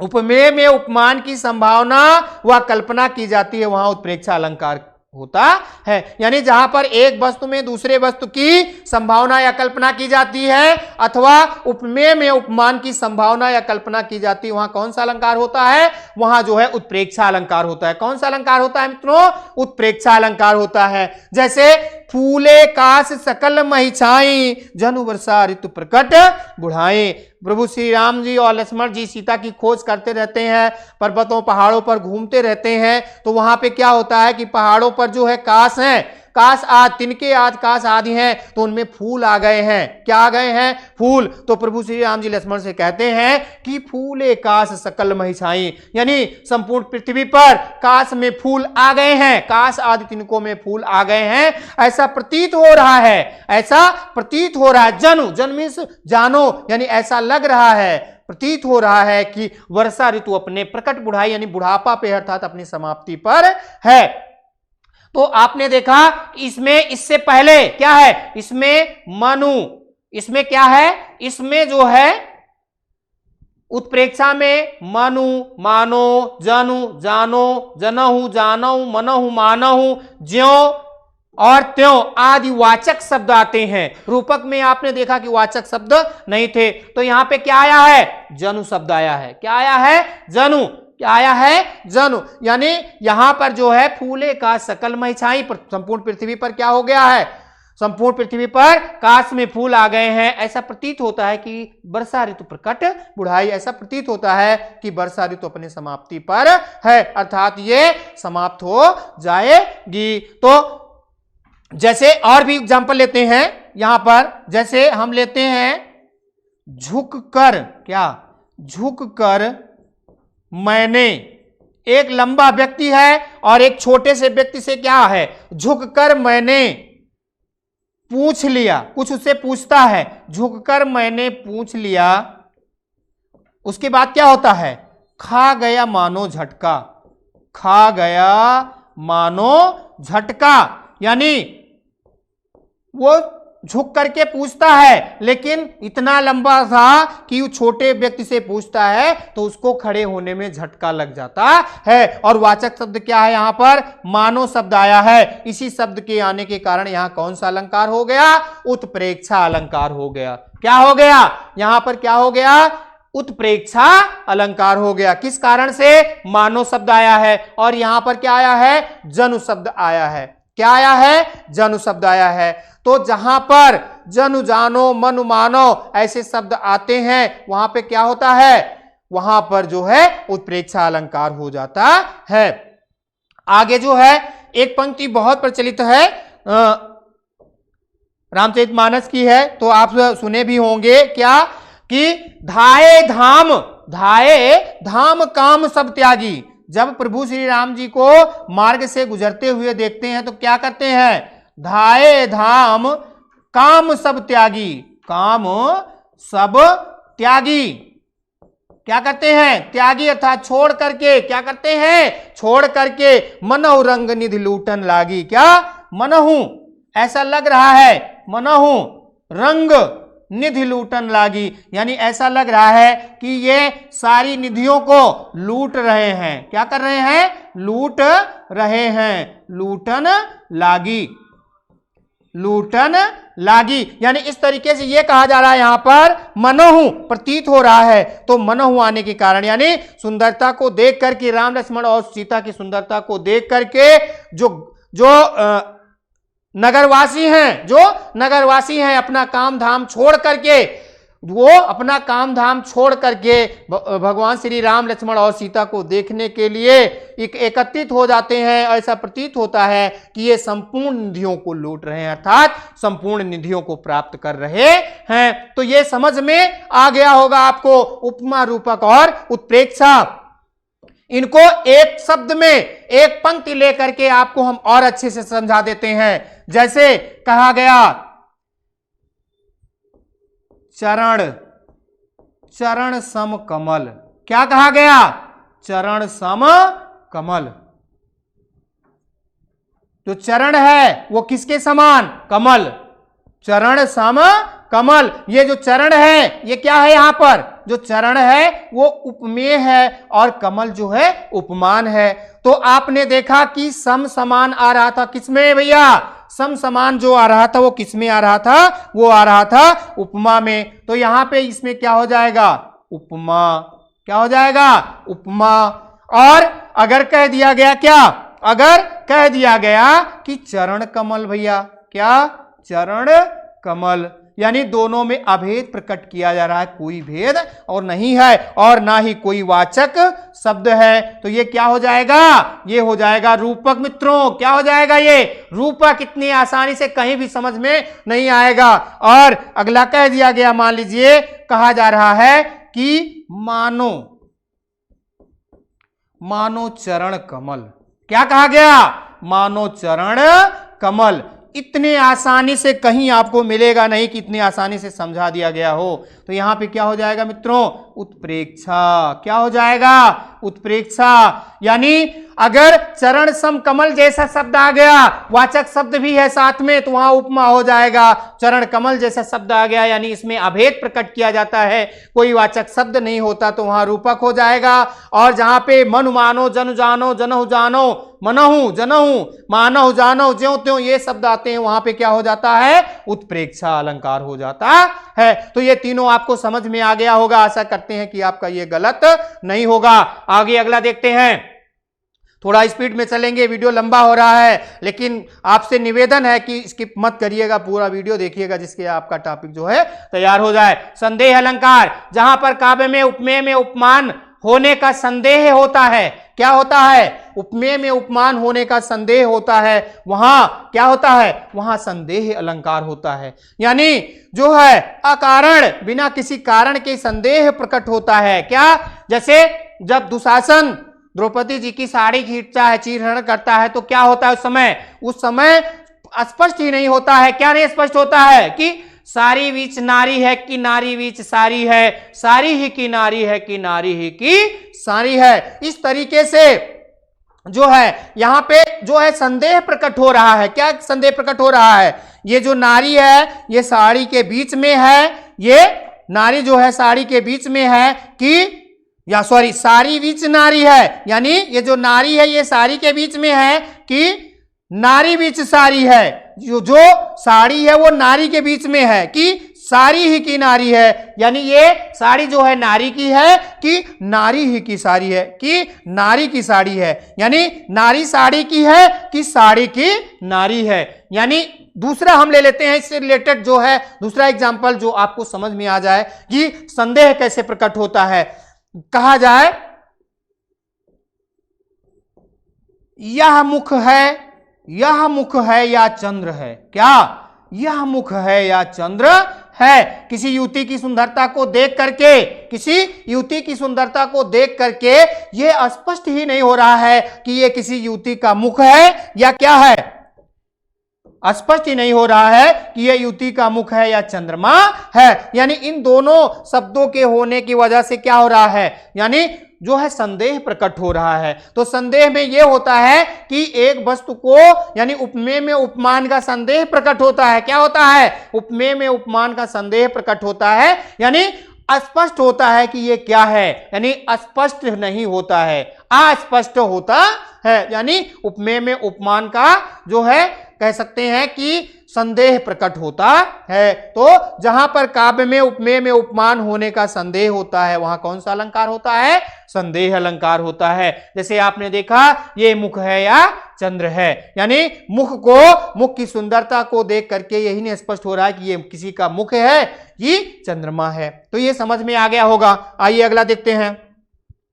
उपमेय में उपमान की संभावना व कल्पना की जाती है, वहां उत्प्रेक्षा अलंकार होता है। यानी जहां पर एक वस्तु में दूसरे वस्तु की संभावना या कल्पना की जाती है, अथवा उपमेय में उपमान की संभावना या कल्पना की जाती है, वहां कौन सा अलंकार होता है, वहां जो है उत्प्रेक्षा अलंकार होता है। कौन सा अलंकार होता है मित्रों, उत्प्रेक्षा अलंकार होता है। जैसे फूले काश सकल महिछाई, जनु वर्षा ऋतु प्रकट बुढ़ाई। प्रभु श्री राम जी और लक्ष्मण जी सीता की खोज करते रहते हैं, पर्वतों पहाड़ों पर घूमते रहते हैं। तो वहां पे क्या होता है कि पहाड़ों पर जो है काश हैं, काश आज तिनके आज काश आदि हैं, तो उनमें फूल आ गए हैं। क्या आ गए हैं, फूल। तो प्रभु श्री राम जी लक्ष्मण से कहते हैं कि फूले काश सकल महिषाई, यानी संपूर्ण पृथ्वी पर काश में फूल आ गए हैं, काश आदि तिनकों में फूल आ गए हैं, ऐसा प्रतीत हो रहा है, ऐसा प्रतीत हो रहा है। जन मीन्स जानो, यानी ऐसा लग रहा है, प्रतीत हो रहा है कि वर्षा ऋतु अपने प्रकट बुढ़ाई यानी बुढ़ापा पे अर्थात अपनी समाप्ति पर है। तो आपने देखा इसमें, इससे पहले क्या है, इसमें मनु, इसमें क्या है, इसमें जो है उत्प्रेक्षा में मनु, मानो, जनु, जानो, जनहु, जानहु, मनहु, मानहु, ज्यों और त्यों आदि वाचक शब्द आते हैं। रूपक में आपने देखा कि वाचक शब्द नहीं थे। तो यहां पे क्या आया है, जनु शब्द आया है। क्या आया है, जनु। क्या आया है, जनु। यानी यहां पर जो है फूले का सकल महिछाई, संपूर्ण पृथ्वी पर क्या हो गया है, संपूर्ण पृथ्वी पर काश में फूल आ गए हैं। ऐसा प्रतीत होता है कि वर्षा ऋतु प्रकट बुढ़ाई, ऐसा प्रतीत होता है कि वर्षा ऋतु अपनी समाप्ति पर है, अर्थात ये समाप्त हो जाएगी। तो जैसे और भी एग्जाम्पल लेते हैं यहां पर, जैसे हम लेते हैं झुक कर, क्या झुक कर मैंने, एक लंबा व्यक्ति है और एक छोटे से व्यक्ति से क्या है, झुककर मैंने पूछ लिया, कुछ उससे पूछता है, झुककर मैंने पूछ लिया। उसके बाद क्या होता है, खा गया मानो झटका, खा गया मानो झटका। यानी वो झुक करके पूछता है, लेकिन इतना लंबा था कि वो छोटे व्यक्ति से पूछता है तो उसको खड़े होने में झटका लग जाता है। और वाचक शब्द क्या है, यहां पर मानो शब्द आया है। इसी शब्द के आने के कारण यहां कौन सा अलंकार हो गया, उत्प्रेक्षा अलंकार हो गया। क्या हो गया, यहां पर क्या हो गया, उत्प्रेक्षा अलंकार हो गया। किस कारण से? मानो शब्द आया है और यहां पर क्या आया है? जनु शब्द आया है। क्या आया है? जनु शब्द आया है। तो जहां पर जनु जानो मनु मानो ऐसे शब्द आते हैं वहां पे क्या होता है? वहां पर जो है उत्प्रेक्षा अलंकार हो जाता है। आगे जो है एक पंक्ति बहुत प्रचलित है, रामचरितमानस की है, तो आप सुने भी होंगे। क्या कि धाये धाम काम सब त्यागी। जब प्रभु श्री राम जी को मार्ग से गुजरते हुए देखते हैं तो क्या करते हैं? धाये धाम काम सब त्यागी, काम सब त्यागी। क्या करते हैं? त्यागी अर्थात छोड़ करके। क्या करते हैं? छोड़ करके। मनहु रंग निधि लूटन लागी। क्या? मनहु, ऐसा लग रहा है, मनहु रंग निधि लूटन लागी, यानी ऐसा लग रहा है कि ये सारी निधियों को लूट रहे हैं। क्या कर रहे हैं? लूट रहे हैं। लूटन लागी, लूटन लागी, यानी इस तरीके से ये कहा जा रहा है यहां पर मनहु प्रतीत हो रहा है। तो मनहु आने के कारण यानी सुंदरता को देख करके, राम लक्ष्मण और सीता की सुंदरता को देख करके जो नगरवासी हैं अपना काम धाम छोड़ करके, वो अपना काम धाम छोड़ करके भगवान श्री राम लक्ष्मण और सीता को देखने के लिए एकत्रित हो जाते हैं। ऐसा प्रतीत होता है कि ये संपूर्ण निधियों को लूट रहे हैं, अर्थात संपूर्ण निधियों को प्राप्त कर रहे हैं। तो ये समझ में आ गया होगा आपको उपमा, रूपक और उत्प्रेक्षा। इनको एक शब्द में एक पंक्ति लेकर के आपको हम और अच्छे से समझा देते हैं। जैसे कहा गया चरण सम कमल। क्या कहा गया? चरण सम कमल। जो चरण है वो किसके समान? कमल। चरण सम कमल। ये जो चरण है ये क्या है? यहां पर जो चरण है वो उपमेय है और कमल जो है उपमान है। तो आपने देखा कि सम समान आ रहा था किसमें भैया? सम समान जो आ रहा था वो किसमें आ रहा था? वो आ रहा था उपमा में। तो यहां पे इसमें क्या हो जाएगा? उपमा। क्या हो जाएगा? उपमा। और अगर कह दिया गया क्या? अगर कह दिया गया कि चरण कमल भैया, क्या? चरण कमल, यानी दोनों में अभेद प्रकट किया जा रहा है, कोई भेद और नहीं है और ना ही कोई वाचक शब्द है। तो ये क्या हो जाएगा? ये हो जाएगा रूपक मित्रों। क्या हो जाएगा? ये रूपक। इतनी आसानी से कहीं भी समझ में नहीं आएगा। और अगला कह दिया गया, मान लीजिए कहा जा रहा है कि मानो चरण कमल। क्या कहा गया? मानो चरण कमल। इतने आसानी से कहीं आपको मिलेगा नहीं कि इतनी आसानी से समझा दिया गया हो। तो यहां पे क्या हो जाएगा मित्रों? उत्प्रेक्षा। क्या हो जाएगा? उत्प्रेक्षा। यानी अगर चरण सम कमल जैसा शब्द आ गया, वाचक शब्द भी है साथ में, तो वहां उपमा हो जाएगा। चरण कमल जैसा शब्द आ गया यानी इसमें अभेद प्रकट किया जाता है, कोई वाचक शब्द नहीं होता, तो वहां रूपक हो जाएगा। और जहां पे मनु मानो जनु जानो जनहु जानो मनहु जनहु मानहु जानो ज्यों त्यों ये शब्द आते हैं, वहां पे क्या हो जाता है? उत्प्रेक्षा अलंकार हो जाता है। तो ये तीनों आपको समझ में आ गया होगा। आशा करते हैं कि आपका ये गलत नहीं होगा। आगे अगला देखते हैं। थोड़ा स्पीड में चलेंगे, वीडियो लंबा हो रहा है, लेकिन आपसे निवेदन है कि स्किप मत करिएगा, पूरा वीडियो देखिएगा जिसके आपका टॉपिक जो है तैयार हो जाए। संदेह अलंकार, जहां पर काव्य में उपमेय में उपमान होने का संदेह होता है। क्या होता है? उपमेय में उपमान होने का संदेह होता है, वहां क्या होता है? वहां संदेह अलंकार होता है। यानी जो है अकारण, बिना किसी कारण के संदेह प्रकट होता है। क्या? जैसे जब दुशासन द्रौपदी जी की साड़ी खींचता है, चीरहरण करता है, तो क्या होता है उस समय स्पष्ट ही नहीं होता है। क्या नहीं स्पष्ट होता है? कि सारी बीच नारी है कि नारी बीच सारी है, सारी ही की नारी है कि नारी ही की सारी है। इस तरीके से जो है यहां पे जो है संदेह प्रकट हो रहा है। क्या संदेह प्रकट हो रहा है? ये जो नारी है ये साड़ी के बीच में है, ये नारी जो है साड़ी के बीच में है कि साड़ी बीच नारी है, यानी ये जो नारी है ये साड़ी के बीच में है कि नारी बीच साड़ी है। जो साड़ी है वो नारी के बीच में है कि सारी ही की नारी है, यानी ये साड़ी जो है नारी की है कि नारी ही की साड़ी है, कि नारी की साड़ी है, यानी नारी साड़ी की है कि साड़ी की नारी है। यानी दूसरा हम ले लेते हैं इससे रिलेटेड जो है दूसरा एग्जांपल जो आपको समझ में आ जाए कि संदेह कैसे प्रकट होता है। कहा जाए यह मुख है या चंद्र है, क्या यह मुख है या चंद्र है। किसी युवती की सुंदरता को देख करके यह स्पष्ट ही नहीं हो रहा है कि यह किसी युवती का मुख है या क्या है, स्पष्ट ही नहीं हो रहा है कि यह युवती का मुख है या चंद्रमा है। यानी इन दोनों शब्दों के होने की वजह से क्या हो रहा है, यानी जो है संदेह प्रकट हो रहा है। तो संदेह में यह होता है कि एक वस्तु को यानी उपमेय में उपमान का संदेह प्रकट होता है। क्या होता है, उपमेय में उपमान का संदेह प्रकट होता है, यानी अस्पष्ट होता है कि यह क्या है, यानी अस्पष्ट नहीं होता है, अस्पष्ट होता है। यानी उपमेय में उपमान का जो है कह सकते हैं कि संदेह प्रकट होता है। तो जहां पर काव्य में उपमेय में उपमान होने का संदेह होता है वहां कौन सा अलंकार होता है, संदेह अलंकार होता है। जैसे आपने देखा ये मुख है या चंद्र है, यानी मुख की सुंदरता को देख करके यही नहीं स्पष्ट हो रहा है कि ये किसी का मुख है कि चंद्रमा है। तो ये समझ में आ गया होगा। आइए अगला देखते हैं।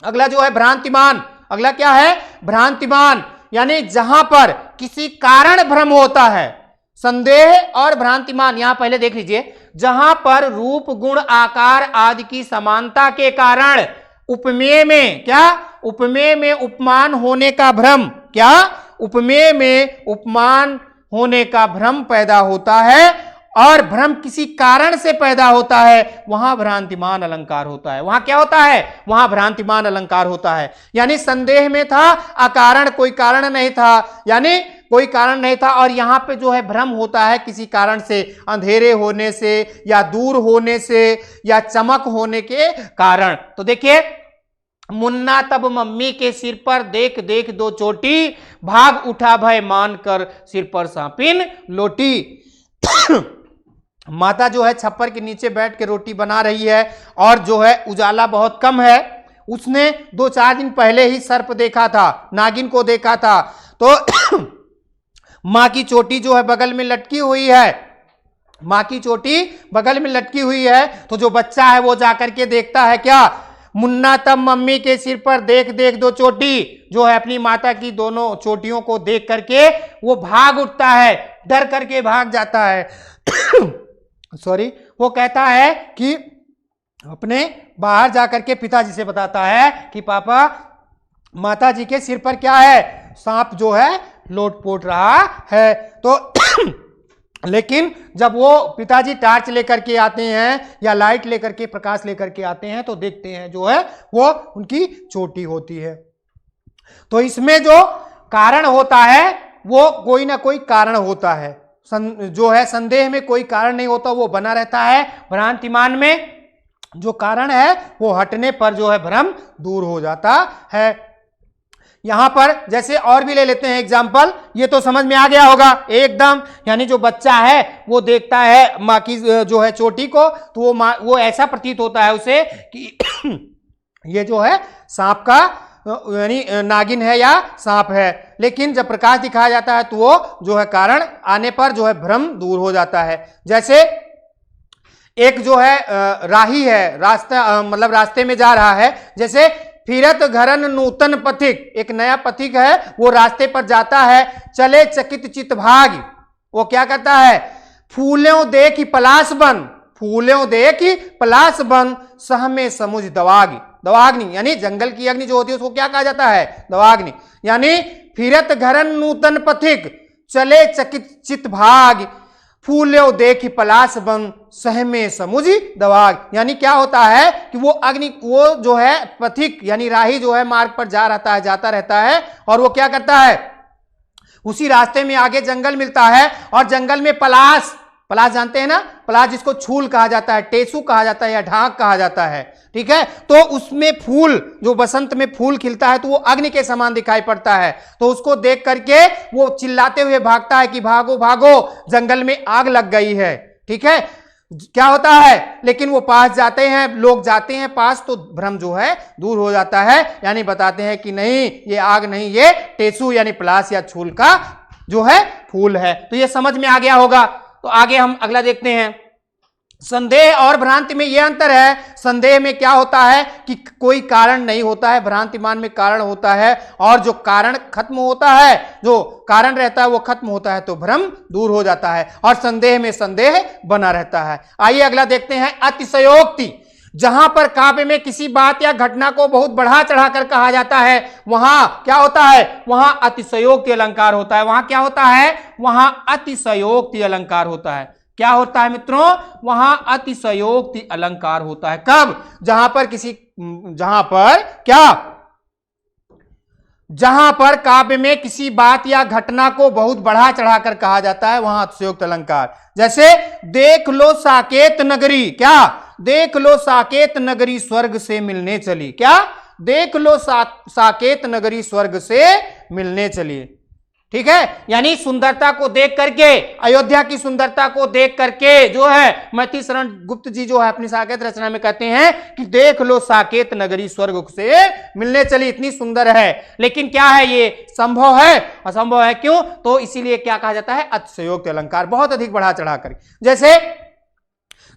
अगला जो है भ्रांतिमान। अगला क्या है, भ्रांतिमान, यानी जहां पर किसी कारण भ्रम होता है। संदेह और भ्रांतिमान यहां पहले देख लीजिए, जहां पर रूप गुण आकार आदि की समानता के कारण उपमेय में क्या, उपमेय में उपमान होने का भ्रम, क्या उपमेय में उपमान होने का भ्रम पैदा होता है और भ्रम किसी कारण से पैदा होता है, वहां भ्रांतिमान अलंकार होता है। वहां क्या होता है, वहां भ्रांतिमान अलंकार होता है। यानी संदेह में था अकारण, कोई कारण नहीं था, यानी कोई कारण नहीं था, और यहां पे जो है भ्रम होता है किसी कारण से, अंधेरे होने से या दूर होने से या चमक होने के कारण। तो देखिए, मुन्ना तब मम्मी के सिर पर देख देख दो चोटी, भाग उठा भय मानकर सिर पर सांपिन लोटी। माता जो है छप्पर के नीचे बैठ के रोटी बना रही है और जो है उजाला बहुत कम है। उसने 2-4 दिन पहले ही सर्प देखा था, नागिन को देखा था। तो माँ की चोटी जो है बगल में लटकी हुई है, माँ की चोटी बगल में लटकी हुई है। तो जो बच्चा है वो जाकर के देखता है क्या, मुन्ना तब मम्मी के सिर पर देख देख दो चोटी, जो है अपनी माता की दोनों चोटियों को देख करके वो भाग उठता है, डर करके भाग जाता है। सॉरी, वो कहता है कि अपने बाहर जाकर के पिताजी से बताता है कि पापा माता जी के सिर पर क्या है, सांप जो है लोट पोट रहा है। तो लेकिन जब वो पिताजी टार्च लेकर के आते हैं या लाइट लेकर के, प्रकाश लेकर के आते हैं, तो देखते हैं जो है वो उनकी चोटी होती है। तो इसमें जो कारण होता है वो कोई ना कोई कारण होता है, जो है संदेह में कोई कारण नहीं होता, वो बना रहता है। भ्रांतिमान में जो कारण है वो हटने पर जो है भ्रम दूर हो जाता है। यहां पर जैसे और भी ले लेते हैं एग्जाम्पल, ये तो समझ में आ गया होगा एकदम। यानी जो बच्चा है वो देखता है माँ की जो है चोटी को, तो वो ऐसा प्रतीत होता है उसे कि ये जो है सांप का यानी नागिन है या सांप है। लेकिन जब प्रकाश दिखाया जाता है तो वो जो है कारण आने पर जो है भ्रम दूर हो जाता है। जैसे एक जो है राही है, रास्ता मतलब रास्ते में जा रहा है, जैसे फिरत घरन नूतन पथिक, एक नया पथिक है वो रास्ते पर जाता है, चले चकित चित भाग। वो क्या करता है, फूलों देखी पलाश बन, फूलों देखी पलाश बन, सह में समुझ दवाग, दवाग्नि यानी जंगल की अग्नि जो होती है उसको क्या कहा जाता है, दवाग्नि। यानी फिरत घरन नूतन पथिक, चले चकित चित भाग, फूलों देखी पलाश बन, सह में समुझ दवाग। यानी क्या होता है कि वो अग्नि, वो जो है पथिक यानी राही जो है मार्ग पर जाता रहता है और वो क्या करता है, उसी रास्ते में आगे जंगल मिलता है और जंगल में पलाश, पलाश जानते हैं ना, पलाश जिसको छूल कहा जाता है, टेसू कहा जाता है या ढाक कहा जाता है, ठीक है। तो उसमें फूल, जो बसंत में फूल खिलता है तो वो अग्नि के समान दिखाई पड़ता है। तो उसको देख करके वो चिल्लाते हुए भागता है कि भागो भागो, जंगल में आग लग गई है, ठीक है। क्या होता है, लेकिन वो पास जाते हैं, लोग जाते हैं पास तो भ्रम जो है दूर हो जाता है, यानी बताते हैं कि नहीं ये आग नहीं, ये टेसू यानी पलाश या छूल का जो है फूल है। तो ये समझ में आ गया होगा। तो आगे हम अगला देखते हैं। संदेह और भ्रांति में यह अंतर है, संदेह में क्या होता है कि कोई कारण नहीं होता है, भ्रांतिमान में कारण होता है, और जो कारण खत्म होता है, जो कारण रहता है वो खत्म होता है तो भ्रम दूर हो जाता है, और संदेह में संदेह बना रहता है। आइए अगला देखते हैं। अतिशयोक्ति, जहां पर काव्य में किसी बात या घटना को बहुत बढ़ा चढ़ाकर कहा जाता है वहां क्या होता है, वहां अतिशयोक्ति अलंकार होता है। वहां क्या होता है, वहां अतिशयोक्ति अलंकार होता है। क्या होता है मित्रों, वहां अतिशयोक्ति अलंकार होता है। कब, जहां पर काव्य में किसी बात या घटना को बहुत बढ़ा चढ़ाकर कहा जाता है वहां अतिशयोक्ति अलंकार। जैसे देख लो साकेत नगरी, क्या, देख लो साकेत नगरी स्वर्ग से मिलने चली, क्या, देख लो साकेत नगरी स्वर्ग से मिलने चली। ठीक है, यानी सुंदरता को देख करके, अयोध्या की सुंदरता को देख करके जो है मैथिली शरण गुप्त जी जो है अपनी साकेत रचना में कहते हैं कि देख लो साकेत नगरी स्वर्ग से मिलने चली, इतनी सुंदर है। लेकिन क्या है, ये संभव है, असंभव है। क्यों, तो इसीलिए क्या कहा जाता है, अतिशयोक्ति अलंकार, बहुत अधिक बढ़ा चढ़ाकर। जैसे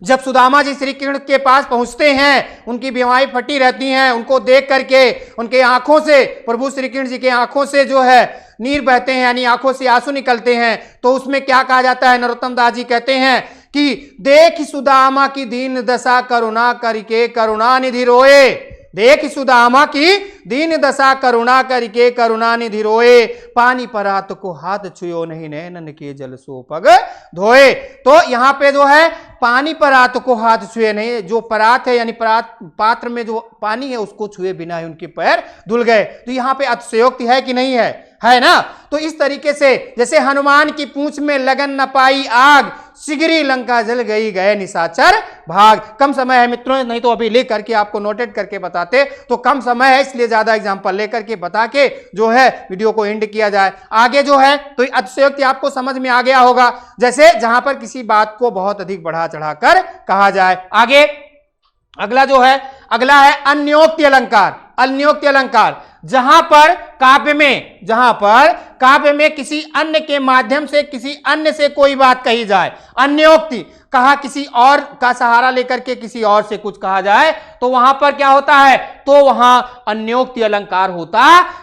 जब सुदामा जी श्री कृष्ण के पास पहुंचते हैं, उनकी बीमारी फटी रहती हैं, उनको देख करके उनके आंखों से, प्रभु श्री कृष्ण जी के आंखों से जो है नीर बहते हैं, यानी आंखों से आंसू निकलते हैं। तो उसमें क्या कहा जाता है, नरोत्तम दास जी कहते हैं कि देख सुदामा की दीन दशा करुणा करके करुणा निधि रोए, देख सुदामा की दीन दशा करुणा करके करुणा निधि रोए, पानी परात को हाथ छुयो नहीं नैनन के जल सो पग धोए। तो यहाँ पे जो है पानी परात को हाथ छुए नहीं, जो परात है यानी परात पात्र में जो पानी है उसको छुए बिना ही उनके पैर धुल गए। तो यहाँ पे अतिशयोक्ति है कि नहीं है ना। तो इस तरीके से जैसे हनुमान की पूंछ में लगन न पाई आग, सिगरी लंका जल गई गए निशाचर भाग। कम समय है मित्रों, नहीं तो अभी लिख करके आपको नोटेट करके बताते, तो कम समय है इसलिए ज्यादा एग्जांपल लेकर के बता के जो है वीडियो को एंड किया जाए। आगे जो है तो अतिशयोक्ति आपको समझ में आ गया होगा, जैसे जहां पर किसी बात को बहुत अधिक बढ़ा चढ़ाकर कहा जाए। आगे अगला जो है, अगला है अन्योक्ति अलंकार। अन्योक्ति अलंकार, जहां पर काव्य में किसी अन्य के माध्यम से किसी अन्य से कोई बात कही जाए, अन्योक्ति कहा किसी और का सहारा लेकर के किसी और से कुछ कहा जाए, तो वहां पर क्या होता है, तो वहां अन्योक्ति अलंकार होता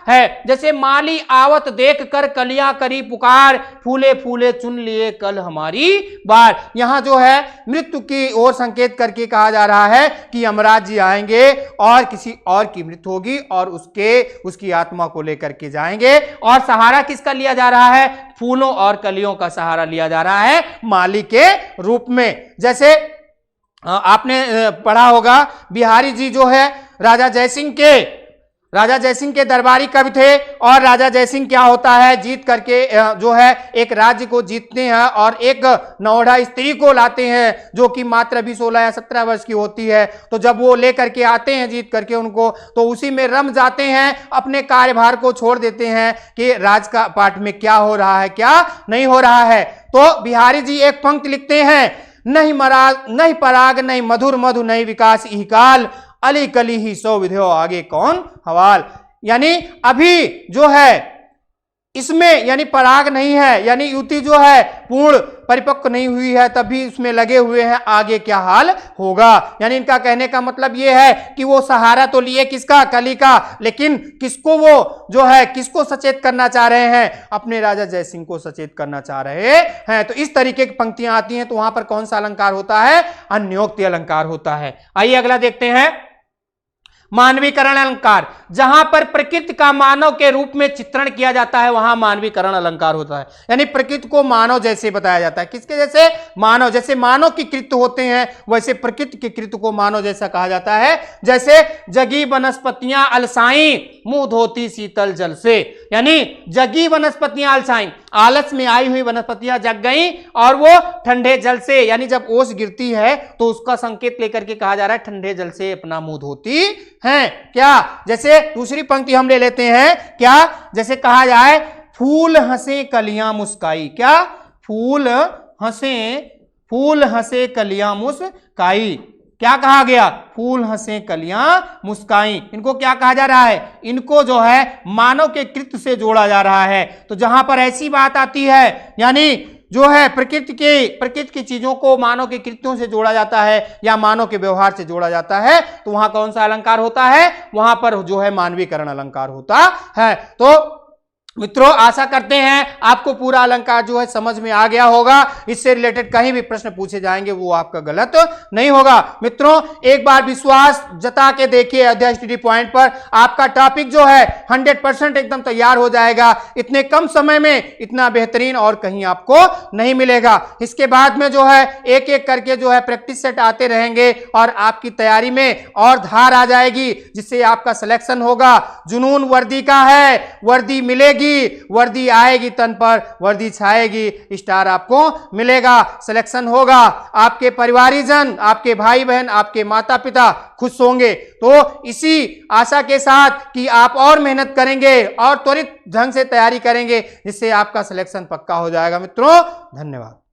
है। जैसे माली आवत देख कर कलियां करी पुकार, फूले फूले चुन लिए कल हमारी बार। यहां जो है मृत्यु की ओर संकेत करके कहा जा रहा है कि यमराज जी आएंगे और किसी और की मृत्यु होगी और उसकी आत्मा को लेकर के जाएंगे। और सहारा किसका लिया जा रहा है, फूलों और कलियों का सहारा लिया जा रहा है माली के रूप में। जैसे आपने पढ़ा होगा, बिहारी जी जो है राजा जयसिंह के दरबारी कवि थे, और राजा जयसिंह क्या होता है, जीत करके जो है एक राज्य को जीतते हैं और एक नौढ़ा स्त्री को लाते हैं जो कि मात्र अभी 16 या 17 वर्ष की होती है। तो जब वो लेकर के आते हैं जीत करके उनको, तो उसी में रम जाते हैं, अपने कार्यभार को छोड़ देते हैं कि राज का पाठ में क्या हो रहा है क्या नहीं हो रहा है। तो बिहारी जी एक पंक्ति लिखते हैं, नहीं पराग नहीं मधुर मधु नहीं विकास इह काल, अली कली ही सौ विधो आगे कौन हवाल। यानी अभी जो है इसमें यानी पराग नहीं है, यानी युति जो है पूर्ण परिपक्व नहीं हुई है, तभी उसमें लगे हुए हैं, आगे क्या हाल होगा। यानी इनका कहने का मतलब यह है कि वो सहारा तो लिए किसका, कली का, लेकिन किसको वो जो है किसको सचेत करना चाह रहे हैं, अपने राजा जयसिंह को सचेत करना चाह रहे हैं। तो इस तरीके की पंक्तियां आती हैं, तो वहां पर कौन सा अलंकार होता है, अन्योक्ति अलंकार होता है। आइए अगला देखते हैं, मानवीकरण अलंकार। जहां पर प्रकृति का मानव के रूप में चित्रण किया जाता है वहां मानवीकरण अलंकार होता है, यानी प्रकृति को मानव जैसे बताया जाता है। किसके जैसे, मानव जैसे मानव की कृत्य होते हैं वैसे प्रकृति के कृत्य को मानव जैसा कहा जाता है। जैसे जगी वनस्पतियां अलसाई मुंह धोती शीतल जल से, यानी जगी वनस्पतियां अलसाई, आलस में आई हुई वनस्पतियां जग गई और वो ठंडे जल से, यानी जब ओस गिरती है तो उसका संकेत लेकर के कहा जा रहा है ठंडे जल से अपना मुंह धोती हैं। क्या, जैसे दूसरी पंक्ति हम ले लेते हैं, क्या, जैसे कहा जाए फूल हंसे कलियां मुस्काई, क्या, फूल हंसे फूल हंसे कलियां मुस्काई। क्या कहा गया? फूल हंसे कलियां मुस्काई। इनको क्या कहा जा रहा है? इनको जो है मानव के कृत्य से जोड़ा जा रहा है। तो जहां पर ऐसी बात आती है, यानी जो है प्रकृति की चीजों को मानव के कृत्यों से जोड़ा जाता है या मानव के व्यवहार से जोड़ा जाता है, तो वहां कौन सा अलंकार होता है? वहां पर जो है मानवीकरण अलंकार होता है। तो मित्रों, आशा करते हैं आपको पूरा अलंकार जो है समझ में आ गया होगा। इससे रिलेटेड कहीं भी प्रश्न पूछे जाएंगे वो आपका गलत नहीं होगा। मित्रों, एक बार विश्वास जता के देखिए अध्याय स्टडी पॉइंट पर, आपका टॉपिक जो है 100% एकदम तैयार हो जाएगा। इतने कम समय में इतना बेहतरीन और कहीं आपको नहीं मिलेगा। इसके बाद में जो है एक एक करके जो है प्रैक्टिस सेट आते रहेंगे और आपकी तैयारी में और धार आ जाएगी, जिससे आपका सिलेक्शन होगा। जुनून वर्दी का है, वर्दी मिलेगी, वर्दी आएगी तन पर, वर्दी छाएगी, स्टार आपको मिलेगा, सिलेक्शन होगा। आपके परिवारीजन, आपके भाई बहन, आपके माता पिता खुश होंगे। तो इसी आशा के साथ कि आप और मेहनत करेंगे और त्वरित ढंग से तैयारी करेंगे, जिससे आपका सिलेक्शन पक्का हो जाएगा। मित्रों, धन्यवाद।